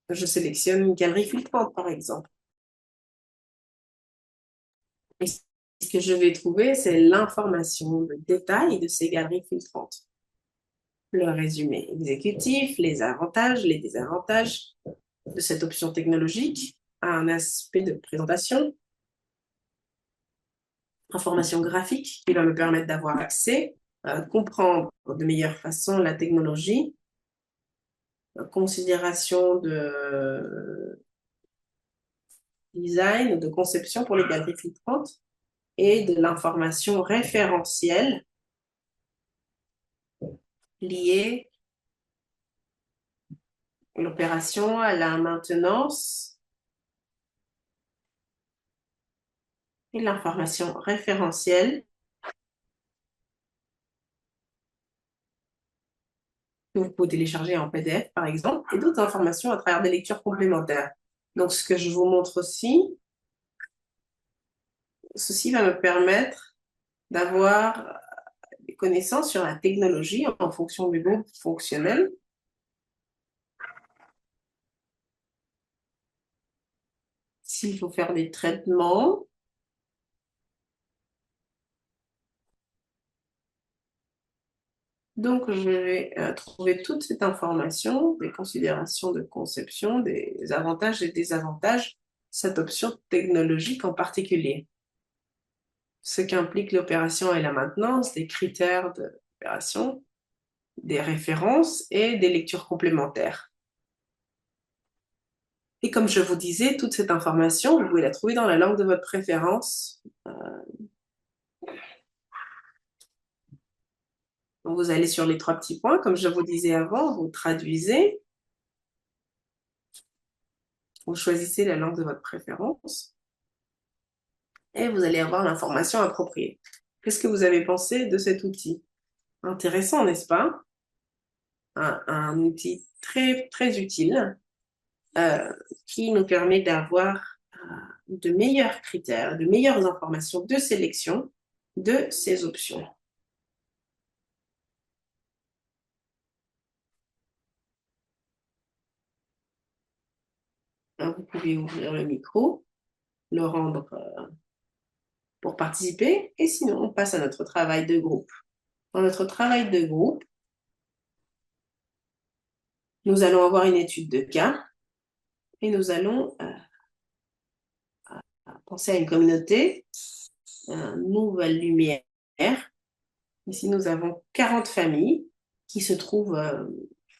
B: Je sélectionne une galerie filtrante, par exemple. Et ce que je vais trouver, c'est l'information, le détail de ces galeries filtrantes. Le résumé exécutif, les avantages, les désavantages de cette option technologique, un aspect de présentation, information graphique qui va me permettre d'avoir accès, comprendre de meilleure façon la technologie, considération de design, de conception pour les galeries filtrantes et de l'information référentielle liée à l'opération, à la maintenance et l'information référentielle que vous pouvez télécharger en PDF, par exemple, et d'autres informations à travers des lectures complémentaires. Donc, ce que je vous montre aussi, ceci va me permettre d'avoir des connaissances sur la technologie en fonction du groupe fonctionnel. S'il faut faire des traitements, donc je vais trouver toute cette information, des considérations de conception, des avantages et désavantages, cette option technologique en particulier. Ce qu'implique l'opération et la maintenance, des critères de l'opération, des références et des lectures complémentaires. Et comme je vous disais, toute cette information, vous pouvez la trouver dans la langue de votre préférence. Donc vous allez sur les 3 petits points, comme je vous disais avant, vous traduisez, vous choisissez la langue de votre préférence et vous allez avoir l'information appropriée. Qu'est-ce que vous avez pensé de cet outil? Intéressant, n'est-ce pas? Un outil très, très utile qui nous permet d'avoir de meilleurs critères, de meilleures informations de sélection de ces options. Vous pouvez ouvrir le micro, le rendre pour participer, et sinon, on passe à notre travail de groupe. Dans notre travail de groupe, nous allons avoir une étude de cas et nous allons penser à une communauté, une nouvelle lumière. Ici, nous avons 40 familles qui se trouvent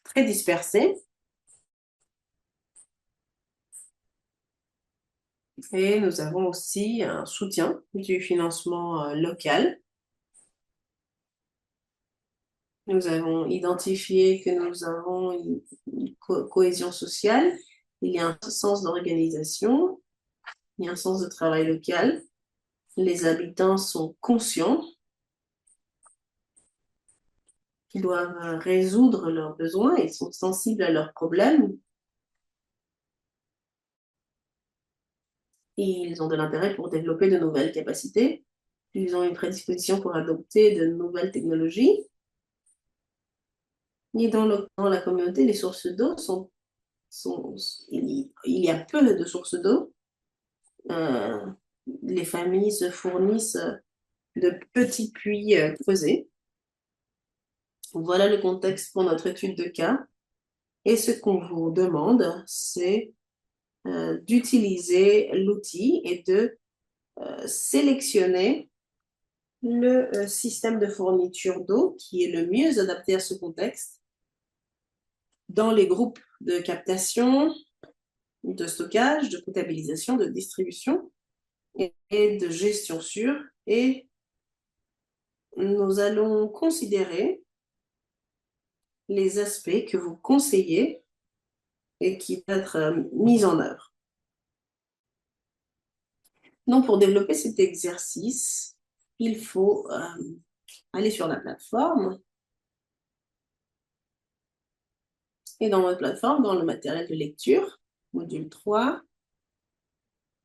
B: très dispersées. Et nous avons aussi un soutien du financement local. Nous avons identifié que nous avons une cohésion sociale. Il y a un sens d'organisation, il y a un sens de travail local. Les habitants sont conscients qu'ils doivent résoudre leurs besoins, ils sont sensibles à leurs problèmes et ils ont de l'intérêt pour développer de nouvelles capacités. Ils ont une prédisposition pour adopter de nouvelles technologies. Et dans la communauté, les sources d'eau il y a peu de sources d'eau. Les familles se fournissent de petits puits creusés. Voilà le contexte pour notre étude de cas. Et ce qu'on vous demande, c'est d'utiliser l'outil et de sélectionner le système de fourniture d'eau qui est le mieux adapté à ce contexte dans les groupes de captation, de stockage, de potabilisation, de distribution et de gestion sûre. Et nous allons considérer les aspects que vous conseillez et qui peuvent être mis en œuvre. Donc, pour développer cet exercice, il faut aller sur la plateforme. Et dans votre plateforme, dans le matériel de lecture, module 3,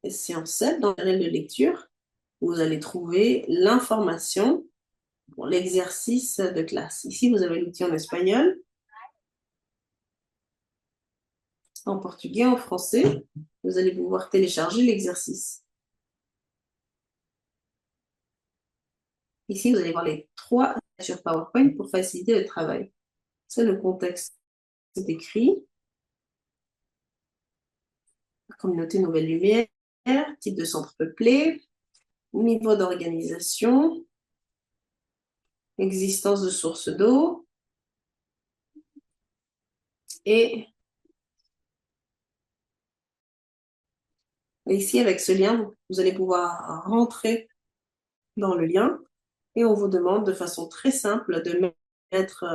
B: séance 7, dans le matériel de lecture, vous allez trouver l'information pour l'exercice de classe. Ici, vous avez l'outil en espagnol, en portugais, en français. Vous allez pouvoir télécharger l'exercice. Ici, vous allez voir les 3 sur PowerPoint pour faciliter le travail. C'est le contexte décrit. Communauté Nouvelle Lumière, type de centre peuplé, niveau d'organisation, existence de sources d'eau et ici, avec ce lien, vous allez pouvoir rentrer dans le lien et on vous demande de façon très simple de mettre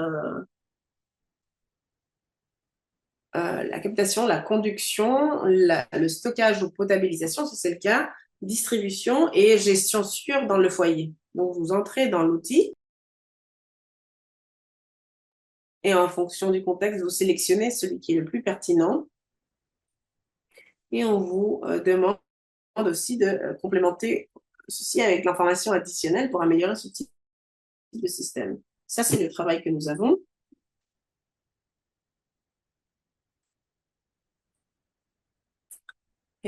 B: la captation, la conduction, le stockage ou potabilisation, si c'est le cas, distribution et gestion sûre dans le foyer. Donc, vous entrez dans l'outil et en fonction du contexte, vous sélectionnez celui qui est le plus pertinent et on vous demande aussi de complémenter ceci avec l'information additionnelle pour améliorer ce type de système. Ça, c'est le travail que nous avons.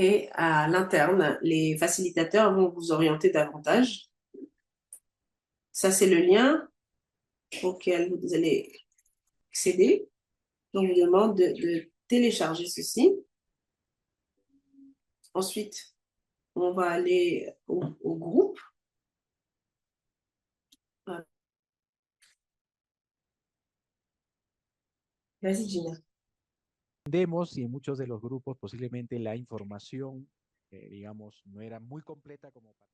B: Et à l'interne, les facilitateurs vont vous orienter davantage. Ça, c'est le lien auquel vous allez accéder. On vous demande de télécharger ceci. Ensuite, on va aller au groupe. Vas-y, Gina.
A: Entendemos y en muchos de los grupos posiblemente la información, digamos, no era muy completa como para...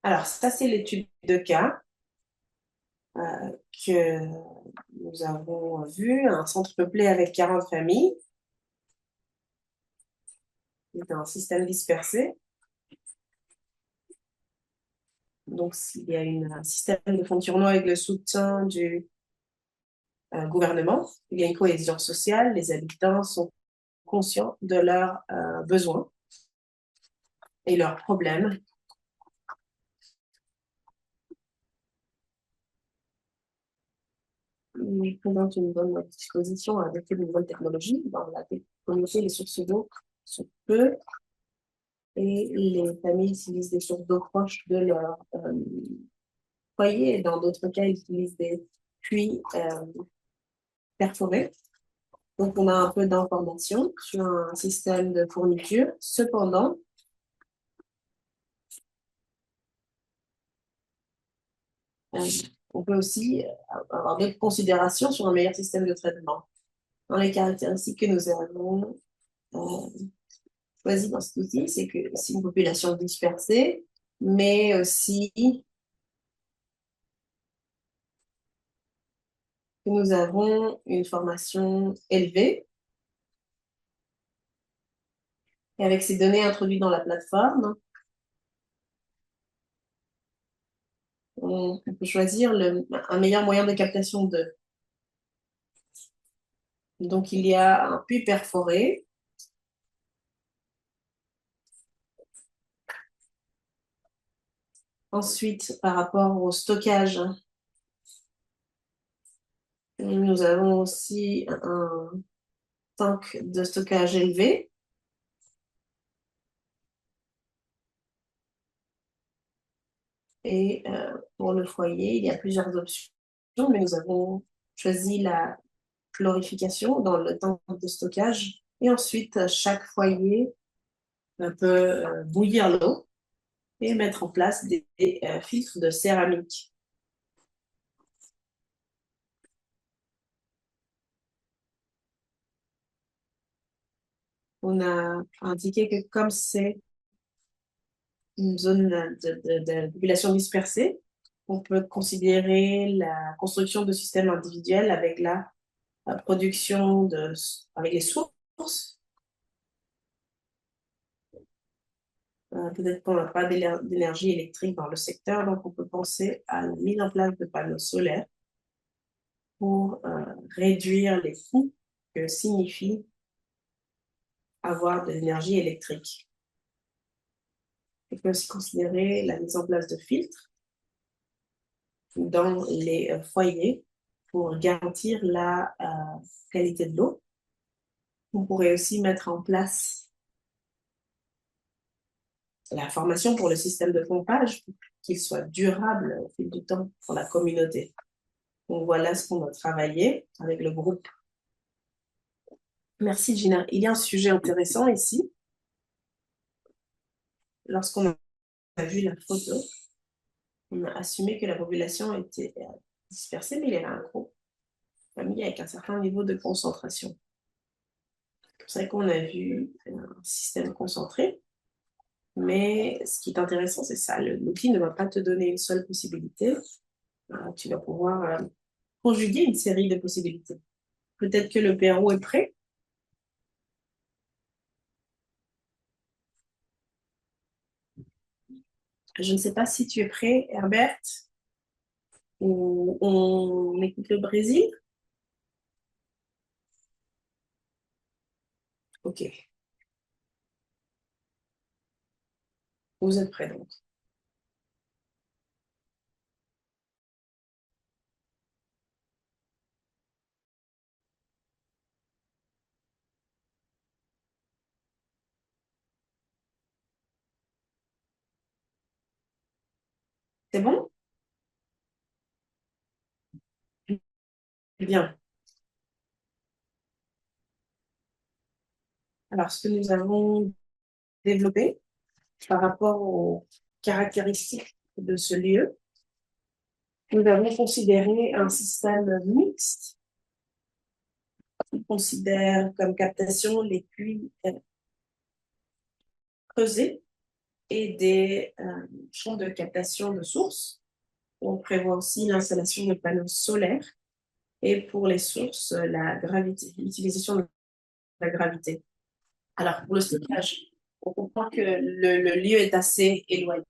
B: Alors, ça, c'est l'étude de cas que nous avons vue, un centre peuplé avec 40 familles, c'est un système dispersé. Donc, il y a un système de fonctionnement avec le soutien du gouvernement. Il y a une cohésion sociale, les habitants sont conscients de leurs besoins et leurs problèmes. il présente une bonne disposition à adopter de nouvelles technologies. Dans la communauté, les sources d'eau sont peu et les familles utilisent des sources d'eau proches de leur foyer. Et dans d'autres cas, ils utilisent des puits perforés. Donc, on a un peu d'informations sur un système de fourniture. Cependant, on peut aussi avoir d'autres considérations sur un meilleur système de traitement. Dans les caractéristiques que nous avons choisies dans cet outil, c'est que c'est une population dispersée, mais aussi que nous avons une formation élevée. Et avec ces données introduites dans la plateforme, on peut choisir un meilleur moyen de captation d'eux. Donc, il y a un puits perforé. Ensuite, par rapport au stockage, nous avons aussi un tank de stockage élevé. Et pour le foyer, il y a plusieurs options, mais nous avons choisi la chlorification dans le tank de stockage. Et ensuite, chaque foyer peut bouillir l'eau et mettre en place des filtres de céramique. On a indiqué que comme c'est une zone de population dispersée, on peut considérer la construction de systèmes individuels avec la production avec les sources. Peut-être qu'on n'a pas d'énergie électrique dans le secteur, donc on peut penser à la mise en place de panneaux solaires pour réduire les coûts que signifie avoir de l'énergie électrique. On peut aussi considérer la mise en place de filtres dans les foyers pour garantir la qualité de l'eau. On pourrait aussi mettre en place la formation pour le système de pompage pour qu'il soit durable au fil du temps pour la communauté. Donc voilà ce qu'on a travaillé avec le groupe. Merci Gina. Il y a un sujet intéressant ici. Lorsqu'on a vu la photo, on a assumé que la population était dispersée, mais il y avait un groupe famille avec un certain niveau de concentration. C'est vrai qu'on a vu un système concentré, mais ce qui est intéressant, c'est ça. L'outil ne va pas te donner une seule possibilité. Tu vas pouvoir conjuguer une série de possibilités. Peut-être que le Pérou est prêt. Je ne sais pas si tu es prêt, Herbert, ou on écoute le Brésil. Ok, vous êtes prêts donc. C'est bon? Bien. Alors, ce que nous avons développé par rapport aux caractéristiques de ce lieu, nous avons considéré un système mixte qui considère comme captation les puits creusés et des champs de captation de sources. On prévoit aussi l'installation de panneaux solaires et pour les sources, la gravité, l'utilisation de la gravité. Alors, pour le stockage, on comprend que le lieu est assez éloigné.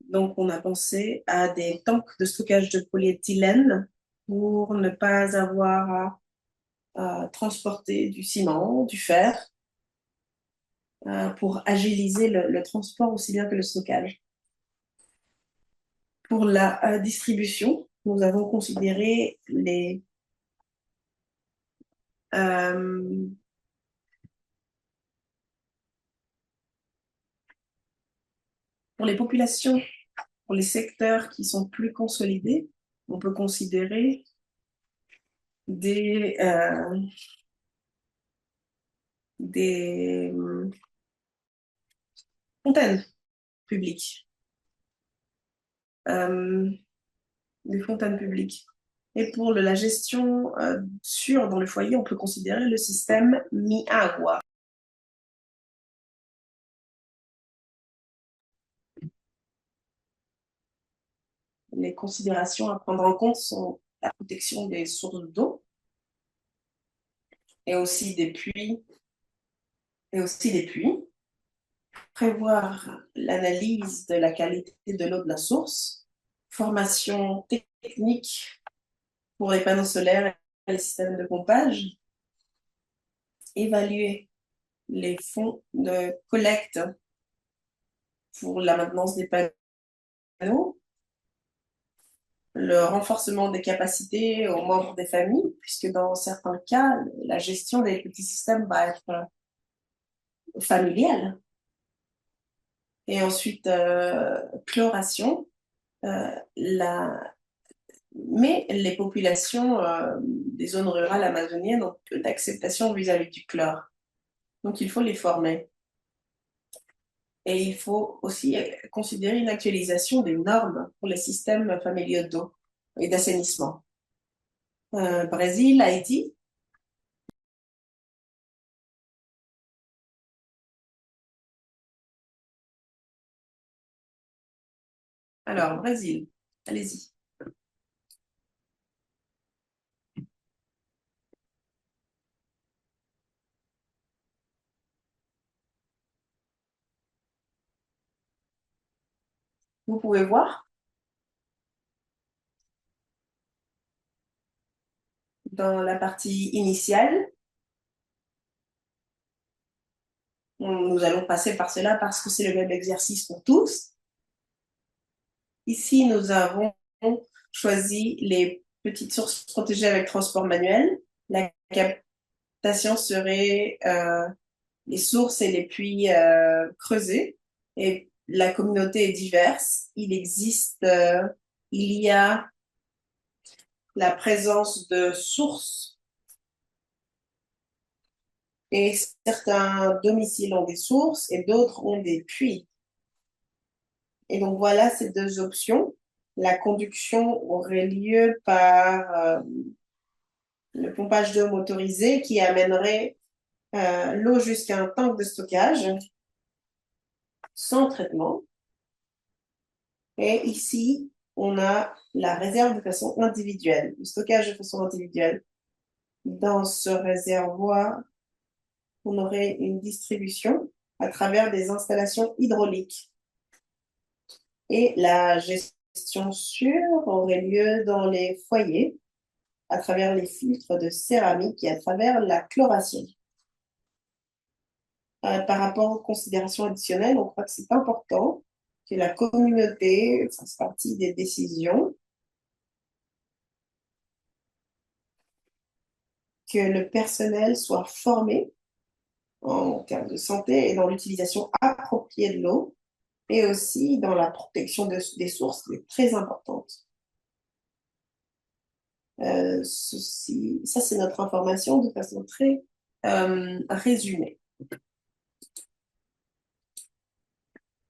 B: Donc, on a pensé à des tanks de stockage de polyéthylène pour ne pas avoir à transporter du ciment, du fer, pour agiliser le transport aussi bien que le stockage. Pour la distribution, nous avons considéré euh, pour les populations, pour les secteurs qui sont plus consolidés, on peut considérer des fontaines publiques. Euh, des fontaines publiques. Et pour la gestion sûre dans le foyer, on peut considérer le système Mi-Agua. Les considérations à prendre en compte sont la protection des sources d'eau et aussi des puits, prévoir l'analyse de la qualité de l'eau de la source, formation technique pour les panneaux solaires et les systèmes de pompage, évaluer les fonds de collecte pour la maintenance des panneaux, le renforcement des capacités aux membres des familles, puisque dans certains cas, la gestion des petits systèmes va être familiale. Et ensuite, chloration. Mais les populations des zones rurales amazoniennes ont peu d'acceptation vis-à-vis du chlore. Donc, il faut les former. Et il faut aussi considérer une actualisation des normes pour les systèmes familiaux d'eau et d'assainissement. Brésil, Haïti. Alors, Brésil, allez-y. Vous pouvez voir dans la partie initiale, nous allons passer par cela parce que c'est le même exercice pour tous. Ici, nous avons choisi les petites sources protégées avec transport manuel. La captation serait les sources et les puits creusés. Et la communauté est diverse. Il y a la présence de sources et certains domiciles ont des sources et d'autres ont des puits. Et donc voilà ces deux options. La conduction aurait lieu par le pompage d'eau motorisé qui amènerait l'eau jusqu'à un tank de stockage sans traitement. Et ici, on a la réserve de façon individuelle, le stockage de façon individuelle. Dans ce réservoir, on aurait une distribution à travers des installations hydrauliques. Et la gestion sûre aurait lieu dans les foyers à travers les filtres de céramique et à travers la chloration. Par rapport aux considérations additionnelles, on croit que c'est important que la communauté fasse partie des décisions, que le personnel soit formé en termes de santé et dans l'utilisation appropriée de l'eau, et aussi dans la protection des sources, qui est très importante. Ça, c'est notre information de façon très résumée.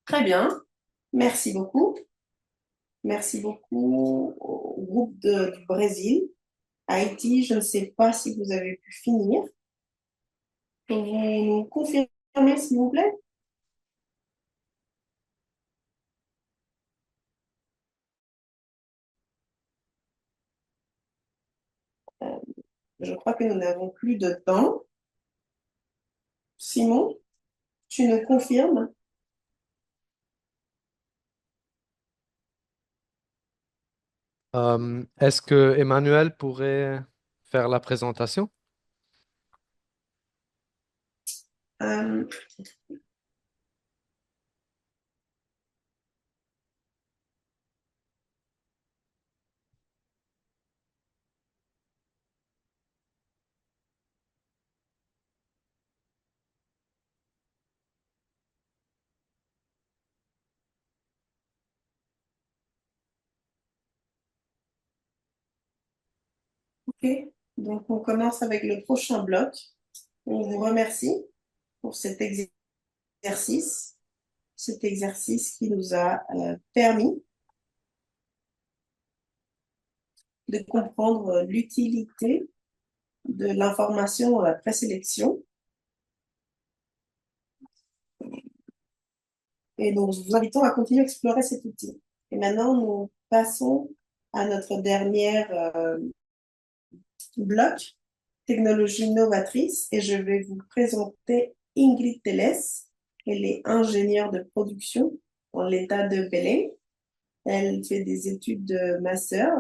B: Très bien, merci beaucoup. Merci beaucoup au groupe du Brésil. Haïti, je ne sais pas si vous avez pu finir. Vous nous confirmez, s'il vous plaît? Euh, je crois que nous n'avons plus de temps. Simon, tu nous confirmes?
C: Est-ce que Emmanuel pourrait faire la présentation?
B: Euh, Ok, donc on commence avec le prochain bloc. On vous remercie pour exercice, cet exercice qui nous a permis de comprendre l'utilité de l'information dans la présélection. Et donc, nous vous invitons à continuer à explorer cet outil. Et maintenant, nous passons à notre dernière bloc, technologie novatrice, et je vais vous présenter Ingrid Teles. Elle est ingénieure de production dans l'État de Belém. Elle fait des études de master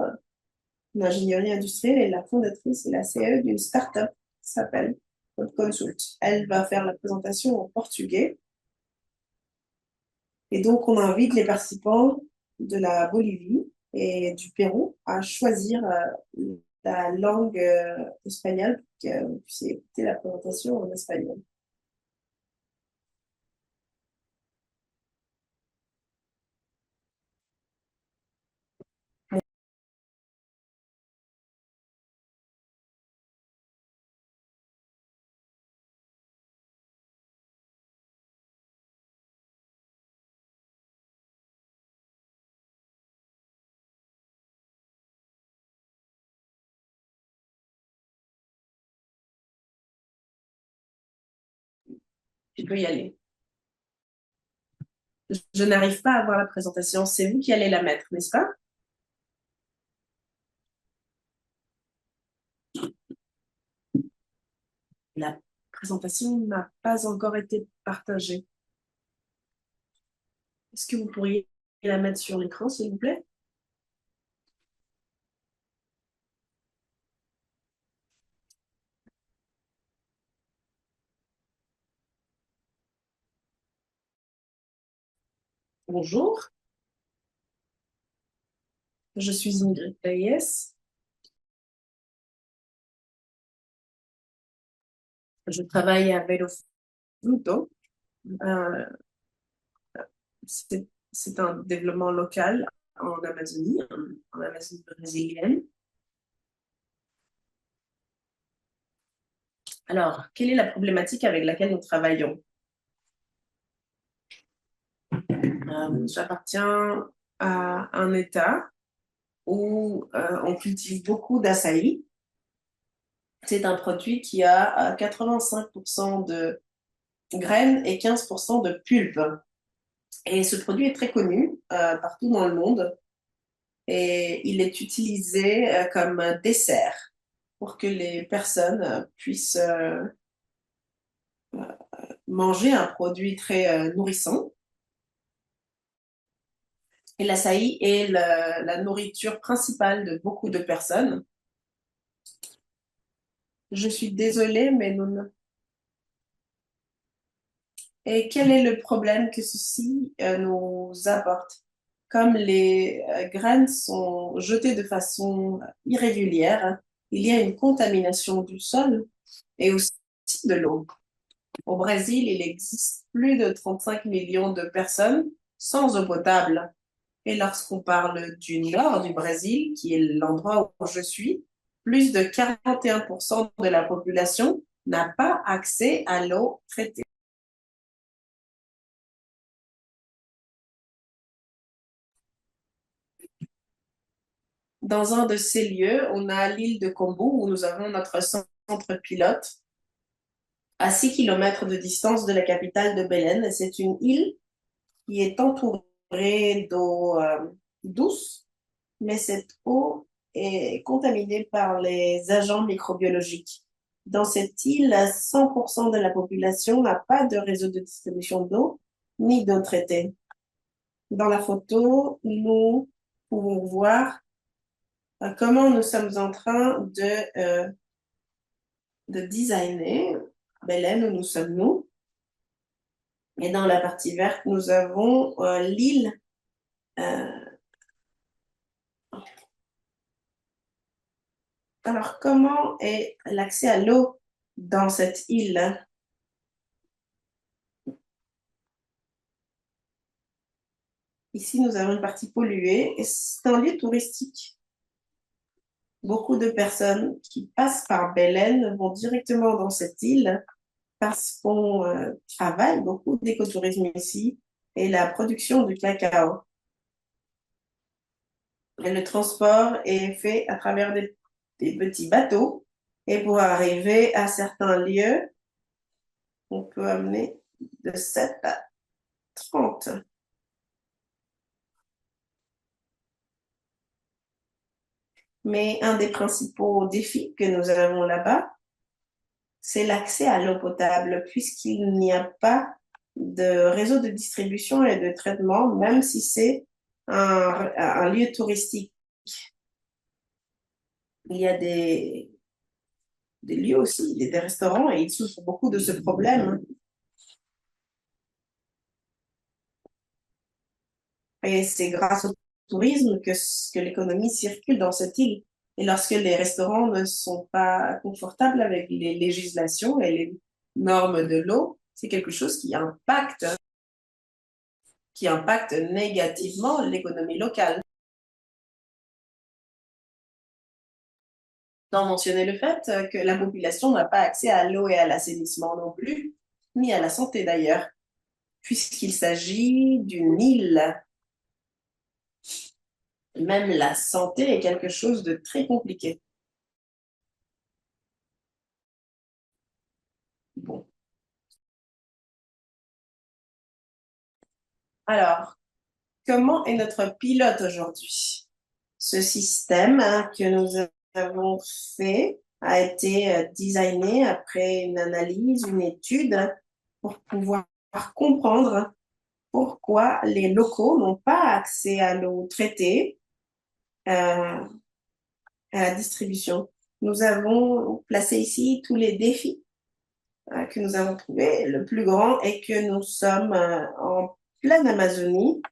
B: en ingénierie industrielle et la fondatrice et la CEO d'une start-up qui s'appelle Consult. Elle va faire la présentation en portugais. Et donc, on invite les participants de la Bolivie et du Pérou à choisir la langue espagnole pour que vous puissiez écouter la présentation en espagnol. Tu peux y aller. Je n'arrive pas à voir la présentation. C'est vous qui allez la mettre, n'est-ce pas? La présentation n'a pas encore été partagée. Est-ce que vous pourriez la mettre sur l'écran, s'il vous plaît? Bonjour, je suis Ingrid Payes. Je travaille à Belo Fruto. Euh, c'est un développement local en Amazonie brésilienne. Alors, quelle est la problématique avec laquelle nous travaillons? J'appartiens à un État où on cultive beaucoup d'açaï. C'est un produit qui a 85% de graines et 15% de pulpe. Et ce produit est très connu partout dans le monde et il est utilisé comme dessert pour que les personnes puissent manger un produit très nourrissant. Et l'açaï est la nourriture principale de beaucoup de personnes. Je suis désolée, mais nous ne... Et quel est le problème que ceci nous apporte? Comme les graines sont jetées de façon irrégulière, il y a une contamination du sol et aussi de l'eau. Au Brésil, il existe plus de 35 millions de personnes sans eau potable. Et lorsqu'on parle du nord du Brésil, qui est l'endroit où je suis, plus de 41% de la population n'a pas accès à l'eau traitée. Dans un de ces lieux, on a l'île de Combo où nous avons notre centre pilote à 6 kilomètres de distance de la capitale de Belém. C'est une île qui est entourée d'eau douce, mais cette eau est contaminée par les agents microbiologiques. Dans cette île, 100% de la population n'a pas de réseau de distribution d'eau ni d'eau traitée. Dans la photo, nous pouvons voir comment nous sommes en train de designer Belém, où nous sommes nous. Et dans la partie verte, nous avons l'île. Alors, comment est l'accès à l'eau dans cette île? Ici, nous avons une partie polluée et c'est un lieu touristique. Beaucoup de personnes qui passent par Belen vont directement dans cette île parce qu'on travaille beaucoup d'écotourisme ici et la production du cacao. Et le transport est fait à travers des petits bateaux et pour arriver à certains lieux, on peut amener de 7 à 30. Mais un des principaux défis que nous avons là-bas, c'est l'accès à l'eau potable, puisqu'il n'y a pas de réseau de distribution et de traitement, même si c'est un lieu touristique. Il y a des lieux aussi, des restaurants, et ils souffrent beaucoup de ce problème. Et c'est grâce au tourisme que l'économie circule dans cette île. Et lorsque les restaurants ne sont pas confortables avec les législations et les normes de l'eau, c'est quelque chose qui impacte négativement l'économie locale. Sans mentionner le fait que la population n'a pas accès à l'eau et à l'assainissement non plus, ni à la santé d'ailleurs, puisqu'il s'agit d'une île. Même la santé est quelque chose de très compliqué. Bon. Alors, comment est notre pilote aujourd'hui? Ce système que nous avons fait a été designé après une analyse, une étude pour pouvoir comprendre pourquoi les locaux n'ont pas accès à l'eau traitée, à la distribution. Nous avons placé ici tous les défis que nous avons trouvés. Le plus grand est que nous sommes en pleine Amazonie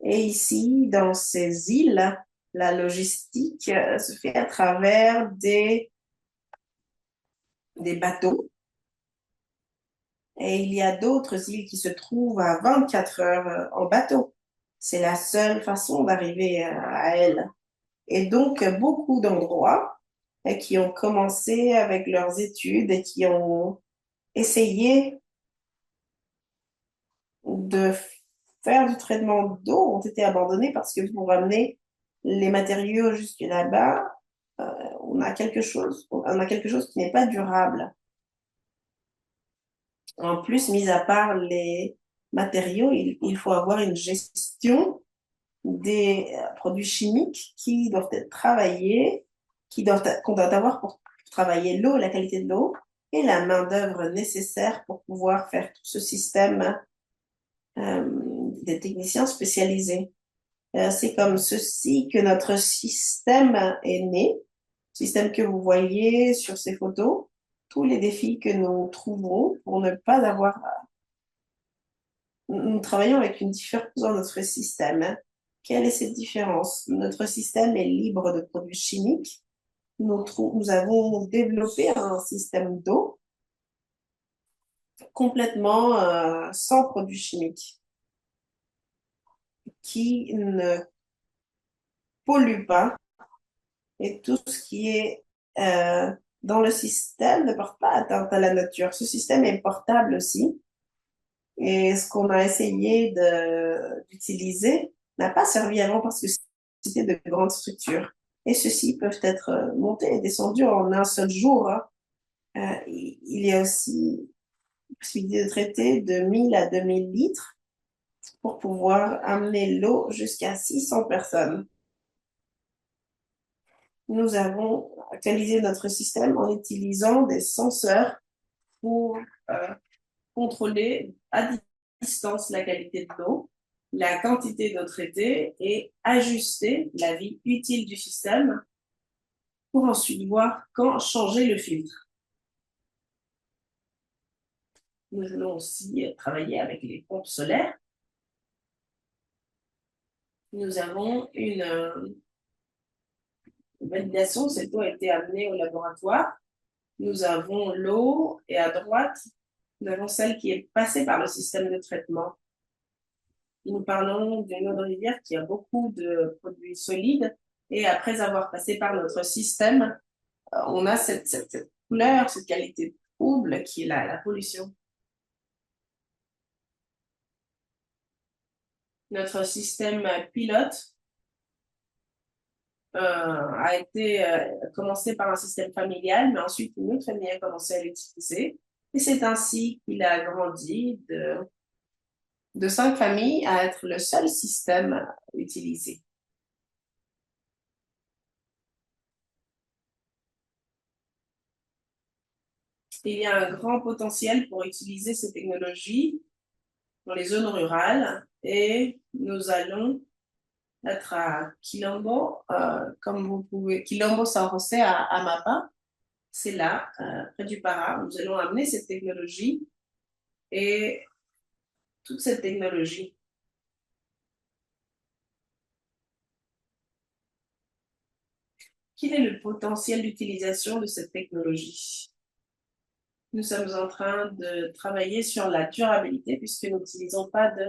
B: et ici, dans ces îles, la logistique se fait à travers des bateaux. Et il y a d'autres îles qui se trouvent à 24 heures en bateau. C'est la seule façon d'arriver à elles. Et donc, beaucoup d'endroits qui ont commencé avec leurs études et qui ont essayé de faire du traitement d'eau ont été abandonnés parce que pour ramener les matériaux jusque là-bas, on a quelque chose qui n'est pas durable. En plus, mis à part les matériaux, il faut avoir une gestion des produits chimiques qui doivent être travaillés, qu'on doit avoir pour travailler l'eau, la qualité de l'eau et la main-d'œuvre nécessaire pour pouvoir faire tout ce système des techniciens spécialisés. C'est comme ceci que notre système est né, système que vous voyez sur ces photos, tous les défis que nous trouvons pour ne pas avoir... Nous travaillons avec une différence dans notre système. Quelle est cette différence? Notre système est libre de produits chimiques. Nous avons développé un système d'eau complètement sans produits chimiques qui ne pollue pas et tout ce qui est dans le système ne porte pas atteinte à la nature. Ce système est portable aussi et ce qu'on a essayé d'utiliser n'a pas servi avant parce que c'était de grandes structures. Et ceux-ci peuvent être montés et descendus en un seul jour. Il y a aussi possibilité de traiter de 1000 à 2000 litres pour pouvoir amener l'eau jusqu'à 600 personnes. Nous avons actualisé notre système en utilisant des senseurs pour contrôler à distance la qualité de l'eau, la quantité d'eau traitée et ajuster la vie utile du système pour ensuite voir quand changer le filtre. Nous voulons aussi travailler avec les pompes solaires. Nous avons une validation, cette eau a été amenée au laboratoire. Nous avons l'eau et à droite, nous avons celle qui est passée par le système de traitement. Nous parlons d'une eau de rivière qui a beaucoup de produits solides Et après avoir passé par notre système, on a cette couleur, cette qualité de trouble qui est la pollution. Notre système pilote a été commencé par un système familial, mais ensuite une autre famille a commencé à l'utiliser. Et c'est ainsi qu'il a grandi de 5 familles à être le seul système utilisé. Il y a un grand potentiel pour utiliser ces technologies dans les zones rurales et nous allons être à Quilombo, comme vous pouvez, Quilombo San José à Amapa, c'est là, près du Para. Nous allons amener cette technologie et toute cette technologie. Quel est le potentiel d'utilisation de cette technologie? Nous sommes en train de travailler sur la durabilité puisque nous n'utilisons pas de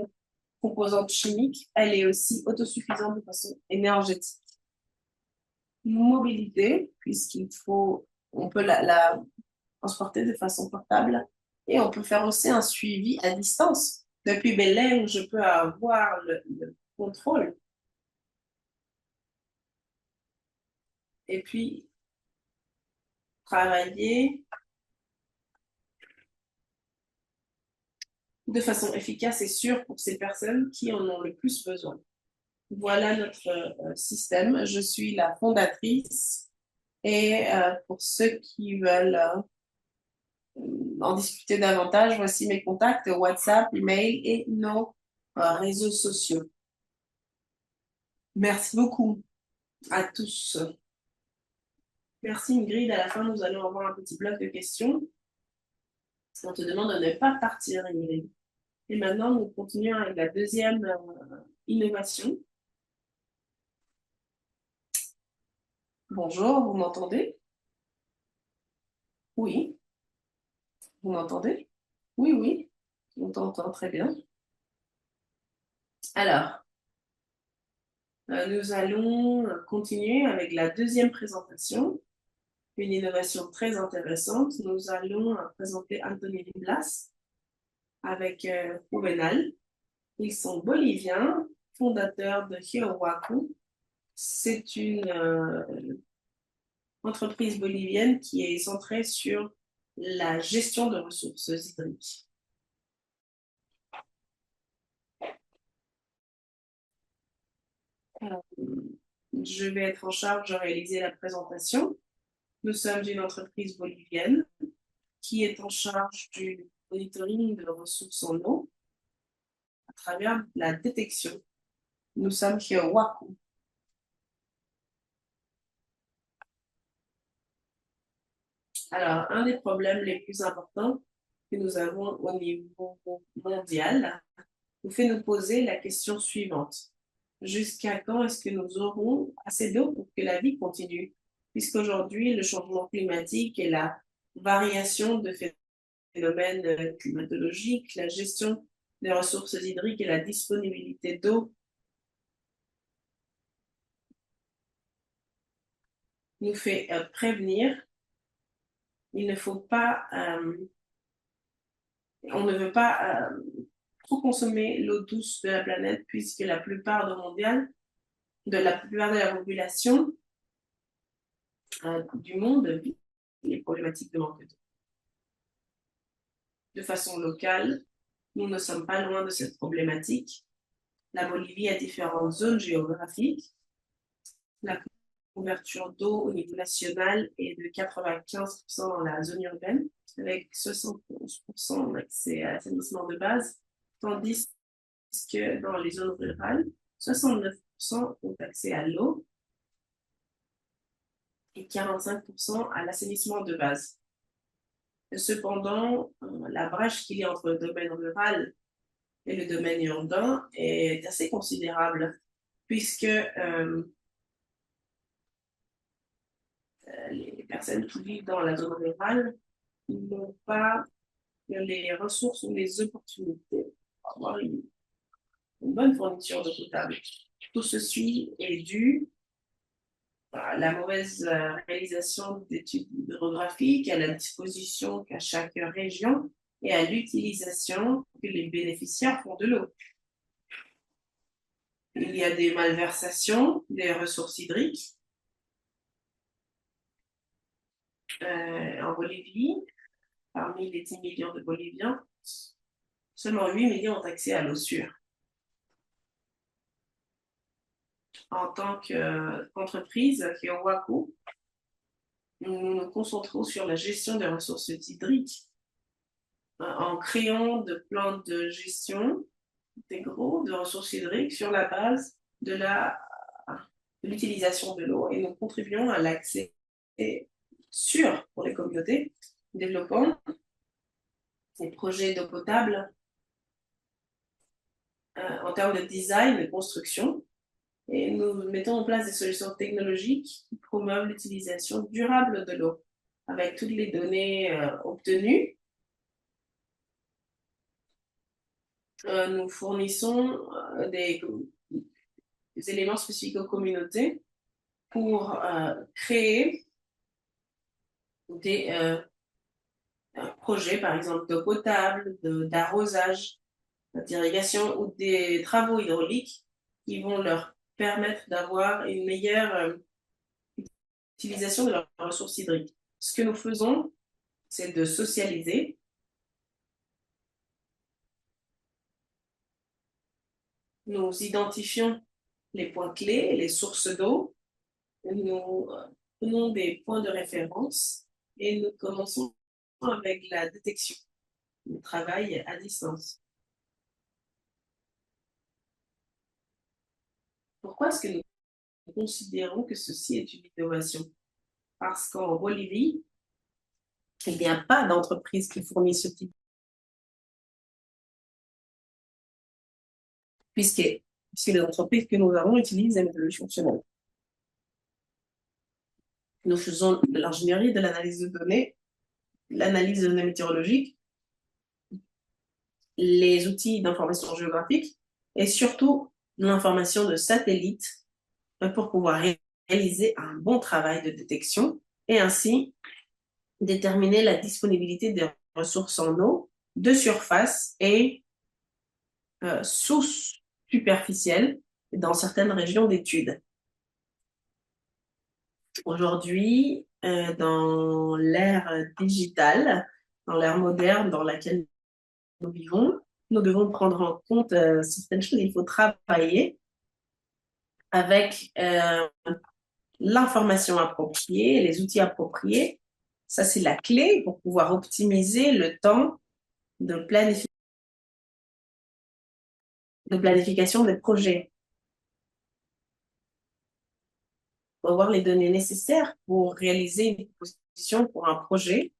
B: composante chimique. Elle est aussi autosuffisante de façon énergétique. Mobilité, on peut la transporter de façon portable et on peut faire aussi un suivi à distance. Depuis Belém, je peux avoir le contrôle. Et puis, travailler de façon efficace et sûre pour ces personnes qui en ont le plus besoin. Voilà notre système. Je suis la fondatrice et pour ceux qui veulent en discuter davantage, voici mes contacts, WhatsApp, email et nos réseaux sociaux. Merci beaucoup à tous. Merci Ingrid. À la fin, nous allons avoir un petit bloc de questions. On te demande de ne pas partir, Ingrid. Et maintenant, nous continuons avec la deuxième innovation. Bonjour, vous m'entendez? Oui. Vous m'entendez? Oui, oui. On t'entend très bien. Alors, nous allons continuer avec la deuxième présentation. Une innovation très intéressante. Nous allons présenter Anthony Blas avec Juvenal. Ils sont boliviens, fondateurs de Hirowaku. C'est une entreprise bolivienne qui est centrée sur la gestion de ressources hydriques. Je vais être en charge de réaliser la présentation. Nous sommes une entreprise bolivienne qui est en charge du monitoring de ressources en eau à travers la détection. Nous sommes Hirowaku. Alors, un des problèmes les plus importants que nous avons au niveau mondial nous fait nous poser la question suivante. Jusqu'à quand est-ce que nous aurons assez d'eau pour que la vie continue? Puisqu'aujourd'hui, le changement climatique et la variation de phénomènes climatologiques, la gestion des ressources hydriques et la disponibilité d'eau nous fait prévenir. Il ne faut pas, on ne veut pas trop consommer l'eau douce de la planète puisque la plupart de la population du monde vit les problématiques de manque d'eau. De façon locale, nous ne sommes pas loin de cette problématique. La Bolivie a différentes zones géographiques. La couverture d'eau au niveau national est de 95% dans la zone urbaine, avec 71% d'accès à l'assainissement de base, tandis que dans les zones rurales, 69% ont accès à l'eau et 45% à l'assainissement de base. Cependant, la brèche qu'il y a entre le domaine rural et le domaine urbain est assez considérable, puisque les personnes qui vivent dans la zone rurale n'ont pas les ressources ou les opportunités pour avoir une bonne fourniture d'eau potable. Tout ceci est dû la mauvaise réalisation d'études hydrographiques, à la disposition qu'à chaque région et à l'utilisation que les bénéficiaires font de l'eau. Il y a des malversations des ressources hydriques. En Bolivie, parmi les 10 millions de Boliviens, seulement 8 millions ont accès à l'eau sûre. En tant qu'entreprise, Kiowaku, nous nous concentrons sur la gestion des ressources hydriques en créant de plans de gestion intégraux de ressources hydriques sur la base de l'utilisation de l'eau, et nous contribuons à l'accès sûr pour les communautés, développant des projets d'eau potable en termes de design et de construction, et nous mettons en place des solutions technologiques qui promeuvent l'utilisation durable de l'eau. Avec toutes les données obtenues, nous fournissons des éléments spécifiques aux communautés pour créer des projets, par exemple, d'eau potable, d'arrosage, d'irrigation ou des travaux hydrauliques qui vont leur permettre d'avoir une meilleure utilisation de leurs ressources hydriques. Ce que nous faisons, c'est de socialiser nous identifions les points clés, les sources d'eau, nous prenons des points de référence et nous commençons avec la détection, le travail à distance. Pourquoi est-ce que nous considérons que ceci est une innovation? Parce qu'en Bolivie, il n'y a pas d'entreprise qui fournit ce type. Puisque les entreprises que nous avons utilisent la méthodologie fonctionnelle. Nous faisons de l'ingénierie, de l'analyse de données, l'analyse de données météorologiques, les outils d'information géographique et surtout l'information de satellite pour pouvoir réaliser un bon travail de détection et ainsi déterminer la disponibilité des ressources en eau de surface et sous-superficielle dans certaines régions d'études. Aujourd'hui, dans l'ère digitale, dans l'ère moderne dans laquelle nous vivons, nous devons prendre en compte certaines choses. Il faut travailler avec l'information appropriée, les outils appropriés. Ça, c'est la clé pour pouvoir optimiser le temps de planification des projets. Il faut avoir les données nécessaires pour réaliser une proposition pour un projet.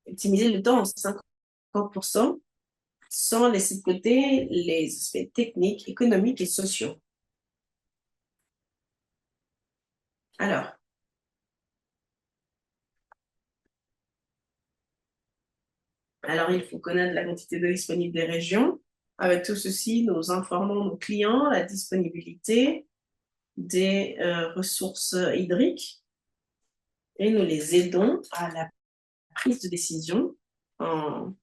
B: Optimiser le temps en 50%, sans laisser de côté les aspects techniques, économiques et sociaux. Alors, il faut connaître la quantité d'eau disponible des régions. Avec tout ceci, nous informons nos clients la disponibilité des ressources hydriques et nous les aidons à la prise de décision en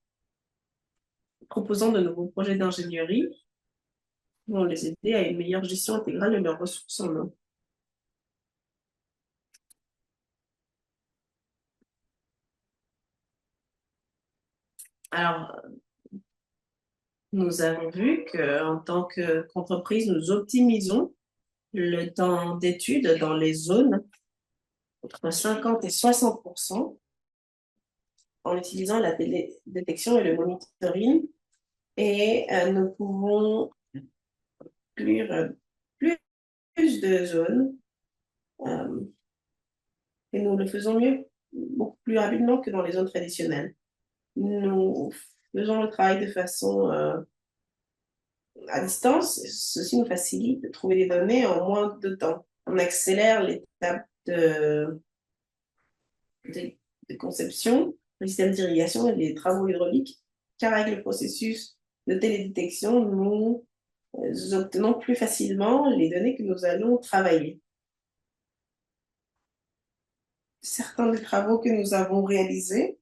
B: proposant de nouveaux projets d'ingénierie qui vont les aider à une meilleure gestion intégrale de leurs ressources en eau. Alors, nous avons vu qu'en tant qu'entreprise, nous optimisons le temps d'étude dans les zones entre 50 et 60% en utilisant la détection et le monitoring. Et nous pouvons inclure plus de zones et nous le faisons mieux, beaucoup plus rapidement que dans les zones traditionnelles. Nous faisons le travail de façon à distance. Ceci nous facilite de trouver des données en moins de temps. On accélère l'étape de conception, le système d'irrigation et les travaux hydrauliques, car avec le processus de télédétection, nous obtenons plus facilement les données que nous allons travailler. Certains des travaux que nous avons réalisés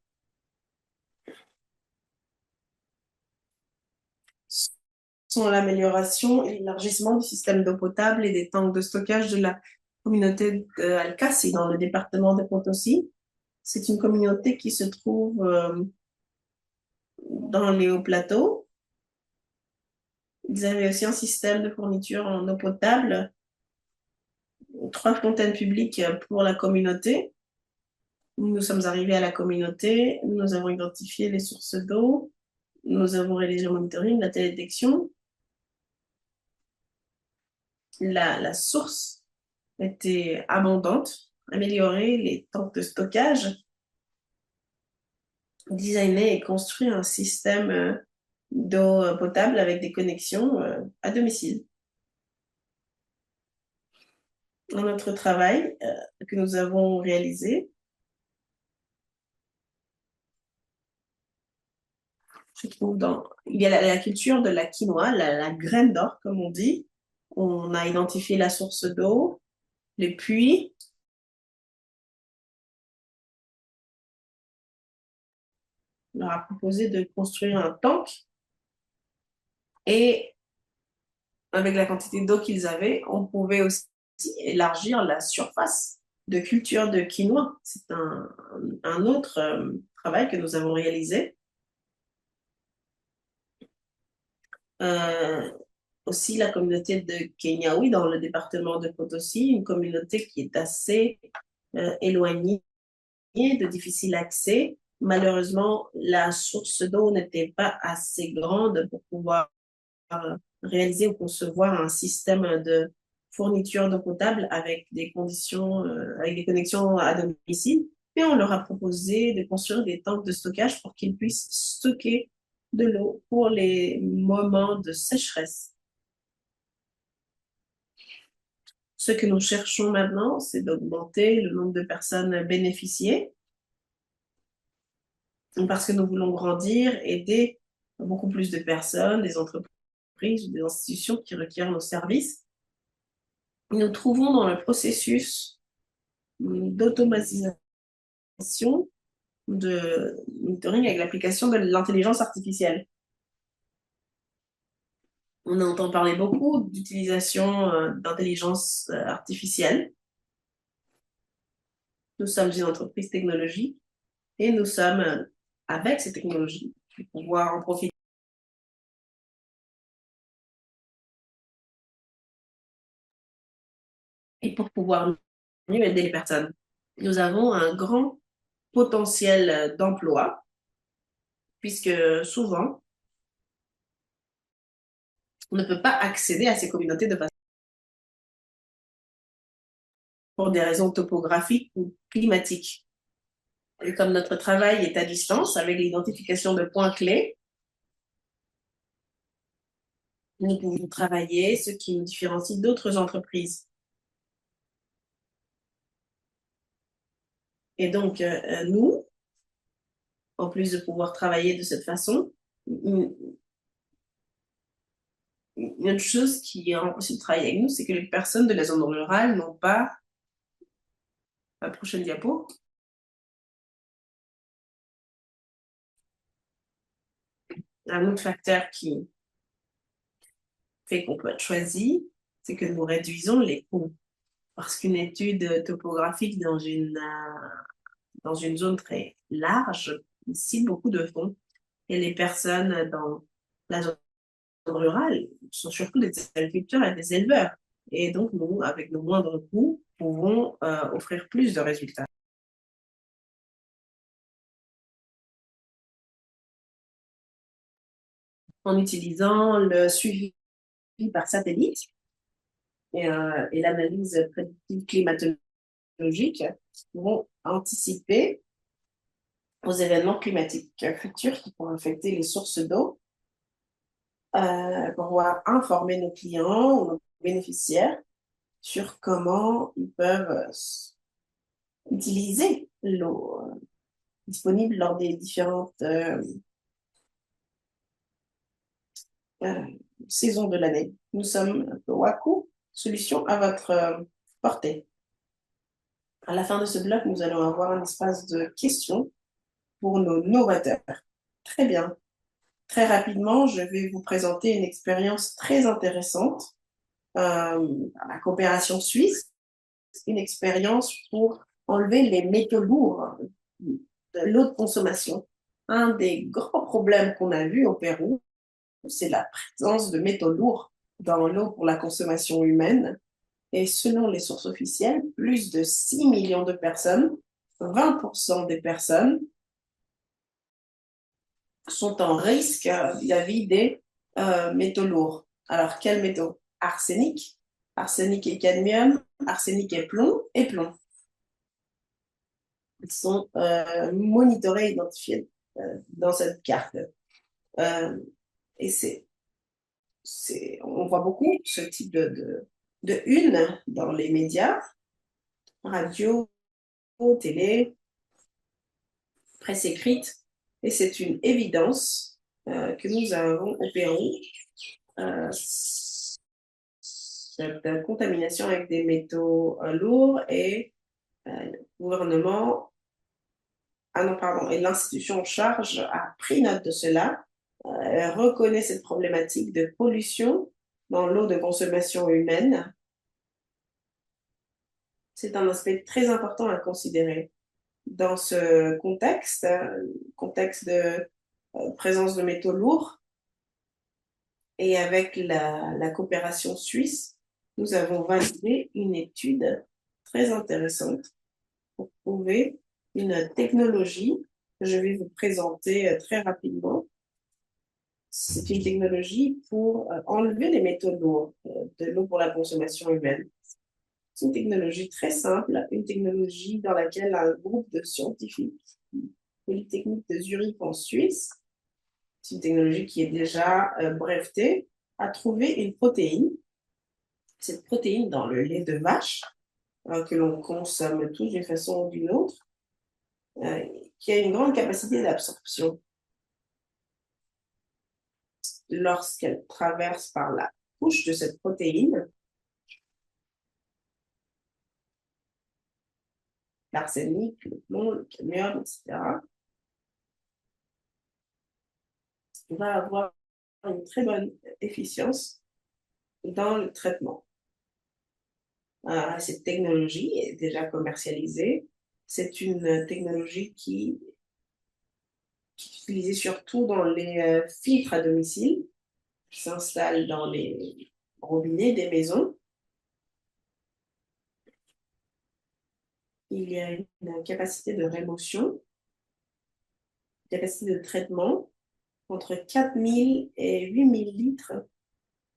B: sont l'amélioration et l'élargissement du système d'eau potable et des tanks de stockage de la communauté d'Alcasi dans le département de Potosí. C'est une communauté qui se trouve dans les hauts plateaux. Ils avaient aussi un système de fourniture en eau potable, 3 fontaines publiques pour la communauté. Nous sommes arrivés à la communauté, nous avons identifié les sources d'eau, nous avons réalisé le monitoring, la télédétection. La source était abondante, améliorer les tanks de stockage, designer et construire un système d'eau potable avec des connexions à domicile. Dans notre travail que nous avons réalisé, je trouve il y a la culture de la quinoa, la graine d'or, comme on dit. On a identifié la source d'eau, les puits. On leur a proposé de construire un tank et avec la quantité d'eau qu'ils avaient, on pouvait aussi élargir la surface de culture de quinoa. C'est un autre travail que nous avons réalisé. Aussi la communauté de Kenyaoui dans le département de Potosí, une communauté qui est assez éloignée, de difficile accès. Malheureusement, la source d'eau n'était pas assez grande pour pouvoir réaliser ou concevoir un système de fourniture d'eau potable avec des conditions, avec des connexions à domicile. Et on leur a proposé de construire des tanks de stockage pour qu'ils puissent stocker de l'eau pour les moments de sécheresse. Ce que nous cherchons maintenant, c'est d'augmenter le nombre de personnes bénéficiées parce que nous voulons grandir, aider beaucoup plus de personnes, des entreprises ou des institutions qui requièrent nos services. Nous trouvons dans le processus d'automatisation de monitoring avec l'application de l'intelligence artificielle. On entend parler beaucoup d'utilisation d'intelligence artificielle. Nous sommes une entreprise technologique et nous sommes avec ces technologies pour pouvoir en profiter et pour pouvoir mieux aider les personnes. Nous avons un grand potentiel d'emploi puisque souvent, on ne peut pas accéder à ces communautés de façon pour des raisons topographiques ou climatiques. Et comme notre travail est à distance avec l'identification de points clés, nous pouvons travailler, ce qui nous différencie d'autres entreprises. Et donc, nous, en plus de pouvoir travailler de cette façon, une autre chose qui rend possible de travailler avec nous, c'est que les personnes de la zone rurale n'ont pas... La prochaine diapo. Un autre facteur qui fait qu'on peut être choisi, c'est que nous réduisons les coûts. Parce qu'une étude topographique dans une zone très large cible beaucoup de fonds. Et les personnes dans la zone rurale sont surtout des agriculteurs et des éleveurs. Et donc, nous, avec nos moindres coûts, pouvons offrir plus de résultats. En utilisant le suivi par satellite et l'analyse prédictive climatologique, nous pouvons anticiper aux événements climatiques futurs qui pourront affecter les sources d'eau pour pouvoir informer nos clients ou nos bénéficiaires sur comment ils peuvent utiliser l'eau disponible lors des différentes saison de l'année. Nous sommes Waku, solution à votre portée. À la fin de ce bloc, nous allons avoir un espace de questions pour nos novateurs. Très bien. Très rapidement, je vais vous présenter une expérience très intéressante, la coopération suisse, une expérience pour enlever les métaux lourds de l'eau de consommation. Un des grands problèmes qu'on a vu au Pérou, c'est la présence de métaux lourds dans l'eau pour la consommation humaine. Et selon les sources officielles, plus de 6 millions de personnes, 20% des personnes, sont en risque vis-à-vis des métaux lourds. Alors, quels métaux? Arsenic, arsenic et cadmium, arsenic et plomb, et plomb. Ils sont monitorés et identifiés dans cette carte. Et on voit beaucoup ce type de une dans les médias, radio, télé, presse écrite, et c'est une évidence que nous avons au Pérou, cette contamination avec des métaux lourds, et le gouvernement, et l'institution en charge a pris note de cela, reconnaît cette problématique de pollution dans l'eau de consommation humaine. C'est un aspect très important à considérer. Dans ce contexte de présence de métaux lourds, et avec la coopération suisse, nous avons validé une étude très intéressante pour prouver une technologie que je vais vous présenter très rapidement. C'est une technologie pour enlever les métaux lourds de l'eau pour la consommation humaine. C'est une technologie très simple, une technologie dans laquelle un groupe de scientifiques, Polytechnique de Zurich en Suisse, c'est une technologie qui est déjà brevetée, a trouvé une protéine. Cette protéine dans le lait de vache, que l'on consomme tous d'une façon ou d'une autre, qui a une grande capacité d'absorption. Lorsqu'elle traverse par la couche de cette protéine, l'arsenic, le plomb, le cadmium, etc., va avoir une très bonne efficience dans le traitement. Cette technologie est déjà commercialisée. C'est une technologie qui est utilisée surtout dans les filtres à domicile, qui s'installent dans les robinets des maisons. Il y a une capacité de rémotion, une capacité de traitement entre 4000 et 8000 litres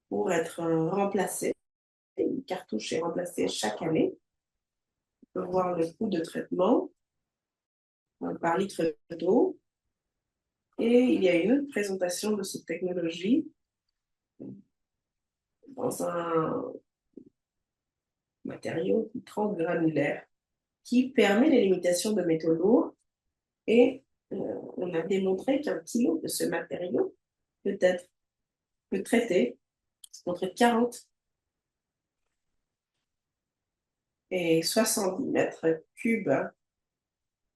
B: pour être remplacée. Une cartouche est remplacée chaque année. On peut voir le coût de traitement par litre d'eau. Et il y a une autre présentation de cette technologie dans un matériau transgranulaire qui permet l'élimination de métaux lourds. Et on a démontré qu'un kilo de ce matériau peut traiter entre 40 et 70 mètres cubes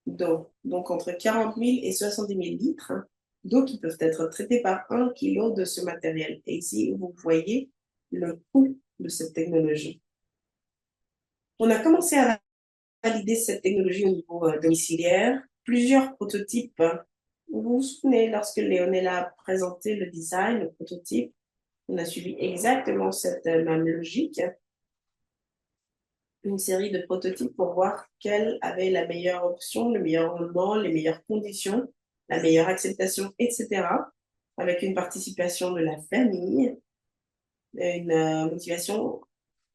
B: d'eau. Donc entre 40 000 et 70 000 litres d'eau qui peuvent être traités par 1 kilo de ce matériel. Et ici, vous voyez le coût de cette technologie. On a commencé à valider cette technologie au niveau domiciliaire. Plusieurs prototypes. Vous vous souvenez, lorsque Léonella a présenté le design, le prototype, on a suivi exactement cette même logique. Une série de prototypes pour voir quelle avait la meilleure option, le meilleur rendement, les meilleures conditions, la meilleure acceptation, etc. Avec une participation de la famille, une motivation,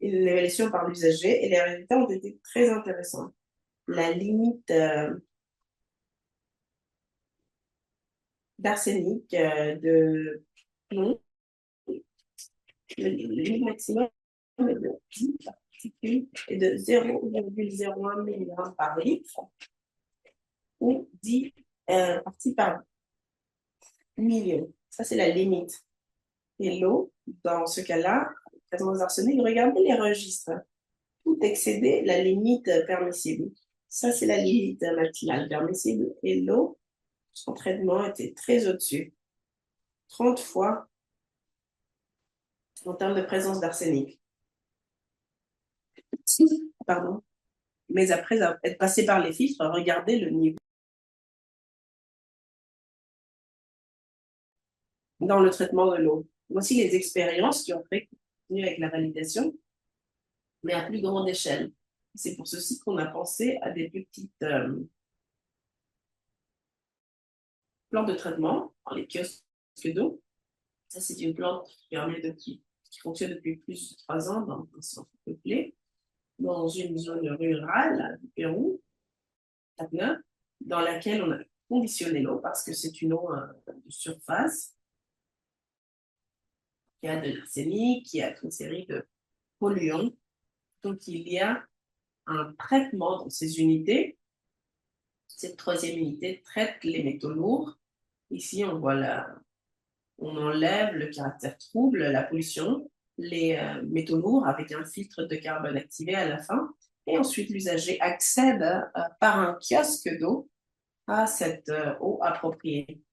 B: une évaluation par l'usager, et les résultats ont été très intéressants. La limite d'arsenic, de plomb, le limite maximum est de 10 particules et de 0,01 mg par litre ou 10 parties par million. Ça, c'est la limite. Et l'eau, dans ce cas-là, présence d'arsenic, regardez les registres. Tout excédait la limite permissible. Ça, c'est la limite maximale permissible. Et l'eau, son traitement était très au-dessus. 30 fois en termes de présence d'arsenic. Pardon. Mais après être passé par les filtres, regardez le niveau. Dans le traitement de l'eau. Voici les expériences qui ont fait continuer avec la validation, mais à plus grande échelle. C'est pour ceci qu'on a pensé à des petites plans de traitement dans les kiosques d'eau. Ça, c'est une plante qui fonctionne depuis plus de 3 ans dans un centre peuplé, dans une zone rurale du Pérou, dans laquelle on a conditionné l'eau parce que c'est une eau de surface qui a de l'arsenic, qui a toute une série de polluants. Donc, il y a un traitement dans ces unités. Cette troisième unité traite les métaux lourds. Ici, on voit on enlève le caractère trouble, la pollution, les métaux lourds avec un filtre de carbone activé à la fin. Et ensuite, l'usager accède par un kiosque d'eau à cette eau appropriée.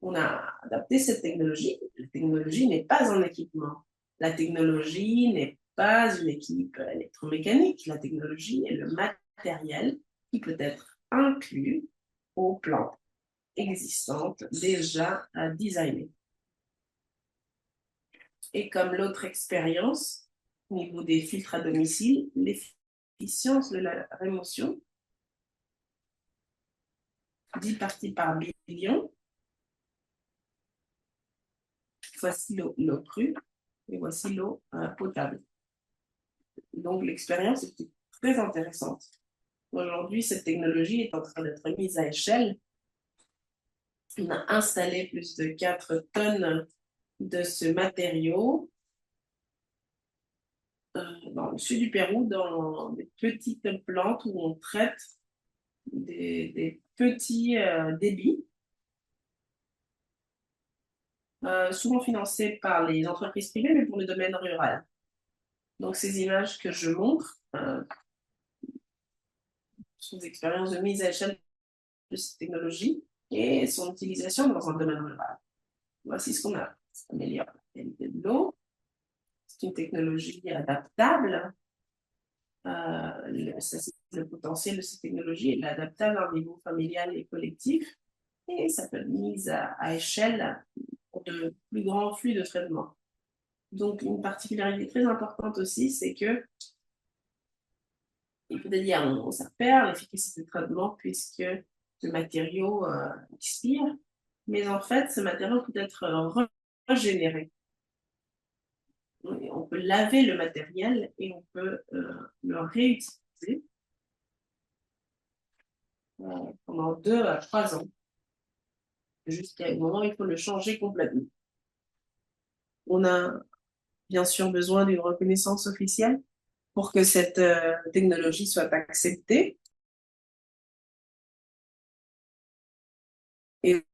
B: On a adapté cette technologie. La technologie n'est pas un équipement. La technologie n'est pas une équipe électromécanique. La technologie est le matériel qui peut être inclus aux plantes existantes déjà designées. Et comme l'autre expérience, au niveau des filtres à domicile, l'efficience de la rémotion, 10 parties par billion. Voici l'eau crue et voici l'eau potable. Donc, l'expérience était très intéressante. Aujourd'hui, cette technologie est en train d'être mise à échelle. On a installé plus de 4 tonnes de ce matériau dans le sud du Pérou, dans des petites plantes où on traite des petits débits, souvent financés par les entreprises privées, mais pour le domaine rural. Donc, ces images que je montre sont des expériences de mise à échelle de cette technologie et son utilisation dans un domaine rural. Voici ce qu'on a. Ça améliore la qualité de l'eau. C'est une technologie adaptable. Le potentiel de cette technologie est adaptable à un niveau familial et collectif. Et ça peut être mis à échelle pour de plus grands flux de traitement. Donc, une particularité très importante aussi, c'est que il peut dire ça perd l'efficacité de traitement puisque le matériau expire, mais en fait, ce matériau peut être régénéré. On peut laver le matériel et on peut le réutiliser pendant 2 à 3 ans, jusqu'à un moment où il faut le changer complètement. On a bien sûr besoin d'une reconnaissance officielle pour que cette technologie soit acceptée. Et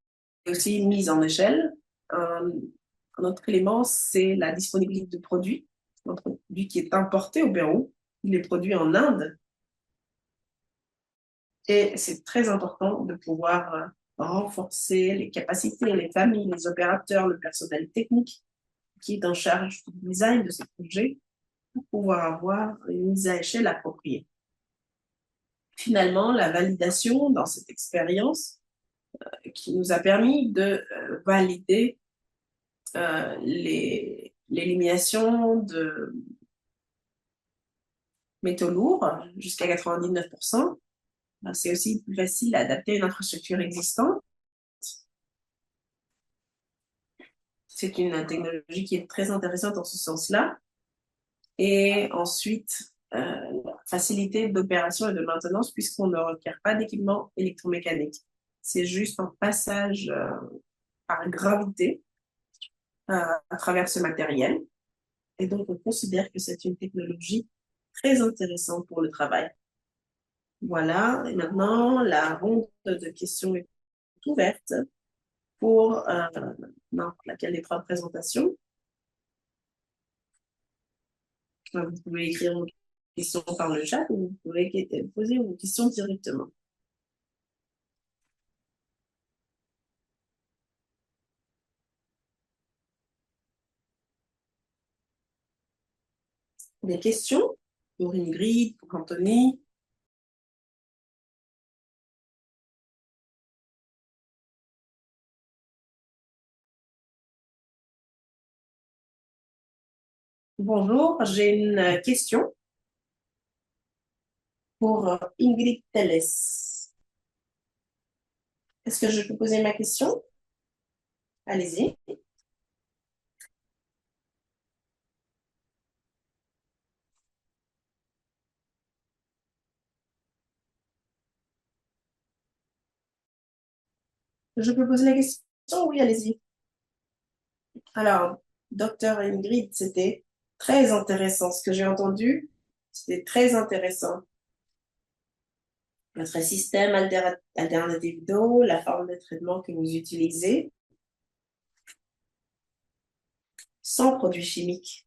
B: aussi mise en échelle. Un autre élément, c'est la disponibilité de produits. Un produit qui est importé au Pérou, il est produit en Inde. Et c'est très important de pouvoir renforcer les capacités, les familles, les opérateurs, le personnel technique qui est en charge du design de ce projet pour pouvoir avoir une mise à échelle appropriée. Finalement, la validation dans cette expérience qui nous a permis de valider l'élimination de métaux lourds jusqu'à 99%. C'est aussi plus facile d'adapter une infrastructure existante. C'est une technologie qui est très intéressante dans ce sens-là. Et ensuite, facilité d'opération et de maintenance puisqu'on ne requiert pas d'équipement électromécanique. C'est juste un passage par gravité à travers ce matériel. Et donc, on considère que c'est une technologie très intéressante pour le travail. Voilà, et maintenant, la ronde de questions est ouverte pour n'importe laquelle des 3 présentations. Vous pouvez écrire vos questions par le chat ou vous pouvez poser vos questions directement. Des questions pour Ingrid, pour Anthony? Bonjour, j'ai une question pour Ingrid Telles. Est-ce que je peux poser ma question? Allez-y. Je peux poser la question? Oui, allez-y. Alors, docteur Ingrid, c'était très intéressant. Ce que j'ai entendu, c'était très intéressant. Votre système alternatif d'eau, la forme de traitement que vous utilisez, sans produits chimiques.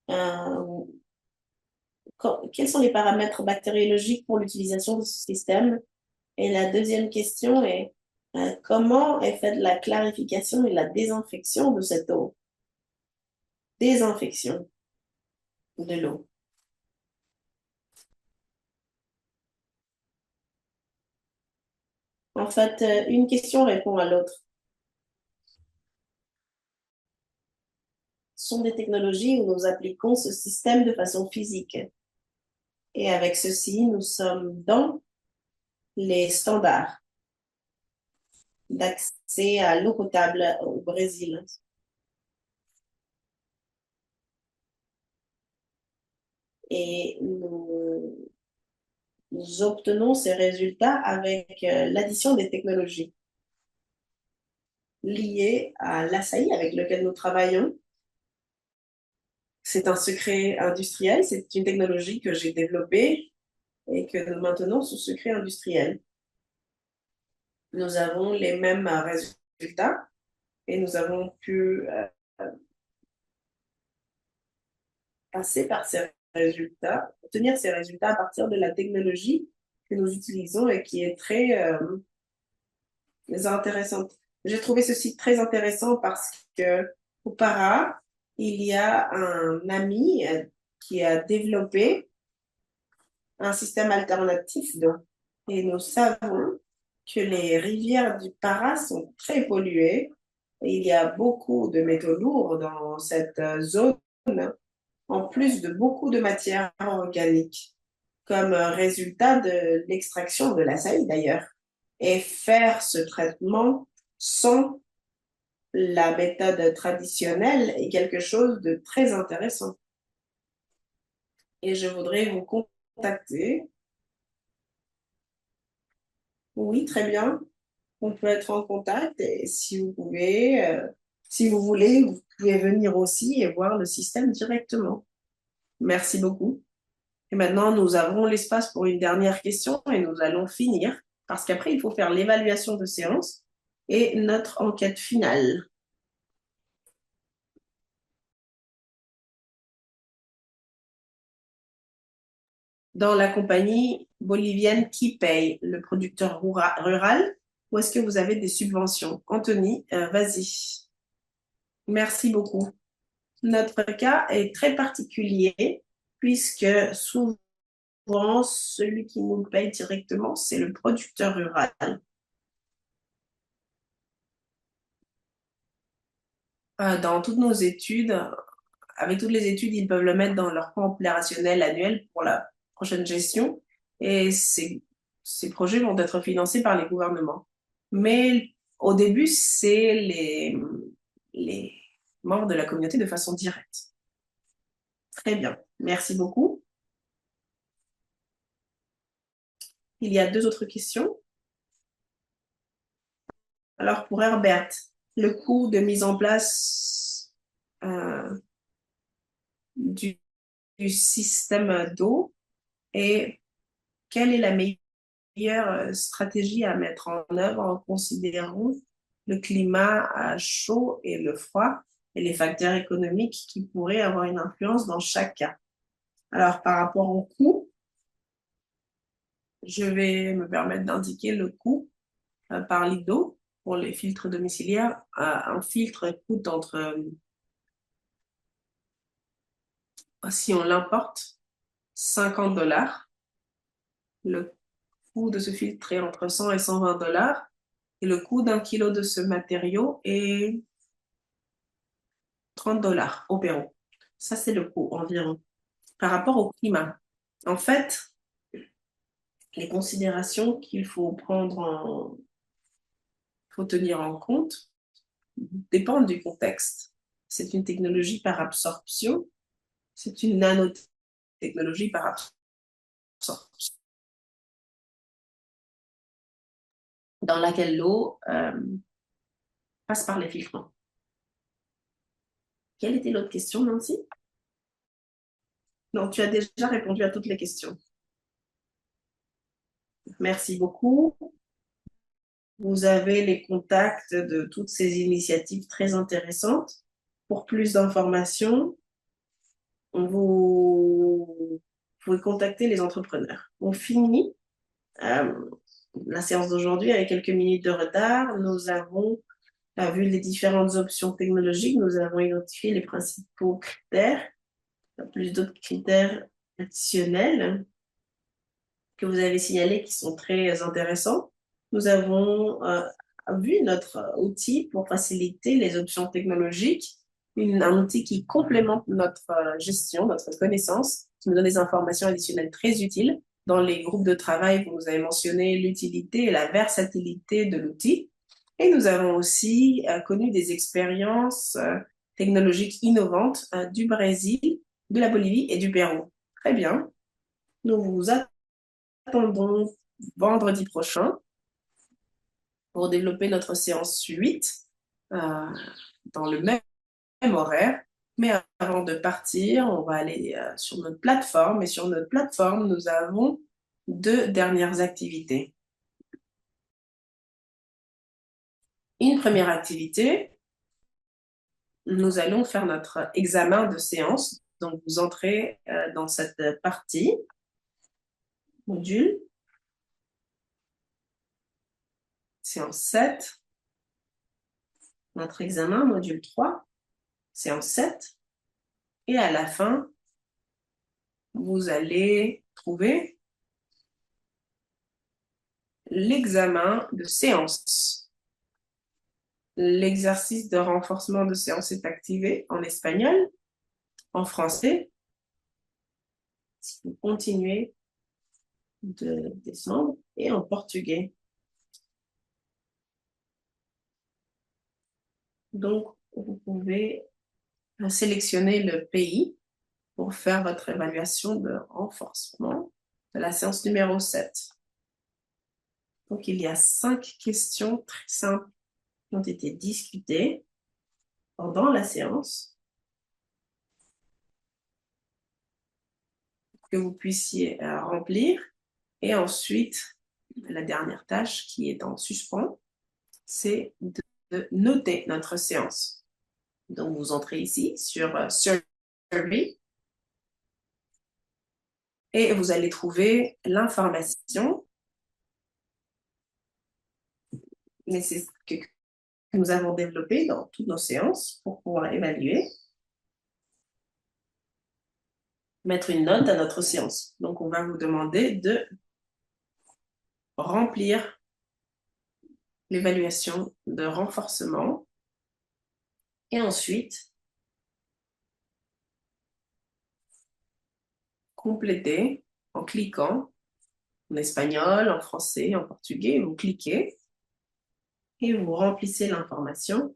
B: Euh, quels sont les paramètres bactériologiques pour l'utilisation de ce système? Et la deuxième question est, comment est faite la clarification et la désinfection de cette eau? Désinfection de l'eau. En fait, une question répond à l'autre. Ce sont des technologies où nous appliquons ce système de façon physique. Et avec ceci, nous sommes dans les standards d'accès à l'eau potable au Brésil. Et nous obtenons ces résultats avec l'addition des technologies liées à l'Açaí avec lequel nous travaillons. C'est un secret industriel, c'est une technologie que j'ai développée et que nous maintenons sous secret industriel. Nous avons les mêmes résultats et nous avons pu passer par ces résultats, obtenir ces résultats à partir de la technologie que nous utilisons et qui est très intéressante. J'ai trouvé ceci très intéressant parce que au Para, il y a un ami qui a développé un système alternatif d'eau. Et nous savons que les rivières du Para sont très polluées. Et il y a beaucoup de métaux lourds dans cette zone, en plus de beaucoup de matières organiques, comme résultat de l'extraction de l'Açaí d'ailleurs. Et faire ce traitement sans la méthode traditionnelle est quelque chose de très intéressant. Et je voudrais vous contacter. Oui, très bien. On peut être en contact et si vous pouvez, si vous voulez, vous pouvez venir aussi et voir le système directement. Merci beaucoup. Et maintenant, nous avons l'espace pour une dernière question et nous allons finir parce qu'après, il faut faire l'évaluation de séance et notre enquête finale. Dans la compagnie bolivienne qui paye le producteur rural ou est-ce que vous avez des subventions? Anthony, vas-y. Merci beaucoup. Notre cas est très particulier puisque souvent, celui qui nous paye directement, c'est le producteur rural. Dans toutes nos études, avec toutes les études, ils peuvent le mettre dans leur plan opérationnel annuel pour la prochaine gestion et ces projets vont être financés par les gouvernements. Mais au début, c'est les membres de la communauté de façon directe. Très bien, merci beaucoup. Il y a deux autres questions. Alors pour Herbert, le coût de mise en place du système d'eau et quelle est la meilleure stratégie à mettre en œuvre en considérant le climat chaud et le froid et les facteurs économiques qui pourraient avoir une influence dans chaque cas. Alors, par rapport au coût, je vais me permettre d'indiquer le coût par litre d'eau pour les filtres domiciliaires. Un filtre coûte si on l'importe, $50. Le coût de ce filtre est entre 100 et $120. Et le coût d'un kilo de ce matériau est $30 au Pérou. Ça, c'est le coût environ. Par rapport au climat, en fait, les considérations qu'il faut tenir en compte dépendent du contexte. C'est une technologie par absorption. C'est une nanotechnologie par absorption dans laquelle l'eau passe par les filtrants. Quelle était l'autre question, Nancy? Non, tu as déjà répondu à toutes les questions. Merci beaucoup. Vous avez les contacts de toutes ces initiatives très intéressantes. Pour plus d'informations, vous pouvez contacter les entrepreneurs. On finit la séance d'aujourd'hui avec quelques minutes de retard. Nous avons vu les différentes options technologiques. Nous avons identifié les principaux critères. Il y a plus d'autres critères additionnels que vous avez signalés qui sont très intéressants. Nous avons vu notre outil pour faciliter les options technologiques, un outil qui complémente notre gestion, notre connaissance, qui nous donne des informations additionnelles très utiles. Dans les groupes de travail, vous nous avez mentionné l'utilité et la versatilité de l'outil. Et nous avons aussi connu des expériences technologiques innovantes du Brésil, de la Bolivie et du Pérou. Très bien. Nous vous attendons vendredi prochain pour développer notre séance 8 dans le même horaire. Mais avant de partir, on va aller sur notre plateforme. Et sur notre plateforme, nous avons 2 dernières activités. Une première activité, nous allons faire notre examen de séance. Donc, vous entrez dans cette partie, module, séance 7, notre examen, module 3, séance 7. Et à la fin, vous allez trouver l'examen de séance. L'exercice de renforcement de séance est activé en espagnol, en français. Si vous continuez de descendre, et en portugais. Donc, vous pouvez sélectionner le pays pour faire votre évaluation de renforcement de la séance numéro 7. Donc, il y a 5 questions très simples qui ont été discutées pendant la séance que vous puissiez remplir. Et ensuite, la dernière tâche qui est en suspens, c'est de noter notre séance. Donc, vous entrez ici sur Survey et vous allez trouver l'information que nous avons développée dans toutes nos séances pour pouvoir évaluer, mettre une note à notre séance. Donc, on va vous demander de remplir l'évaluation de renforcement et ensuite compléter en cliquant en espagnol, en français, en portugais. Vous cliquez et vous remplissez l'information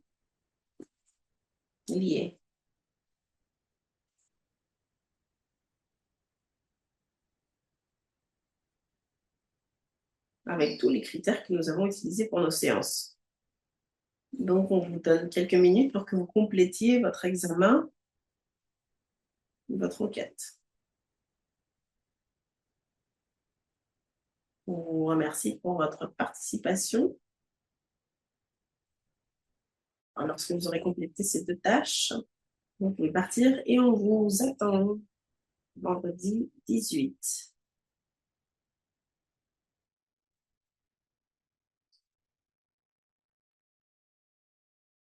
B: liée. Avec tous les critères que nous avons utilisés pour nos séances. Donc, on vous donne quelques minutes pour que vous complétiez votre examen, votre enquête. On vous remercie pour votre participation. lorsque vous aurez complété ces 2 tâches, vous pouvez partir et on vous attend vendredi 18.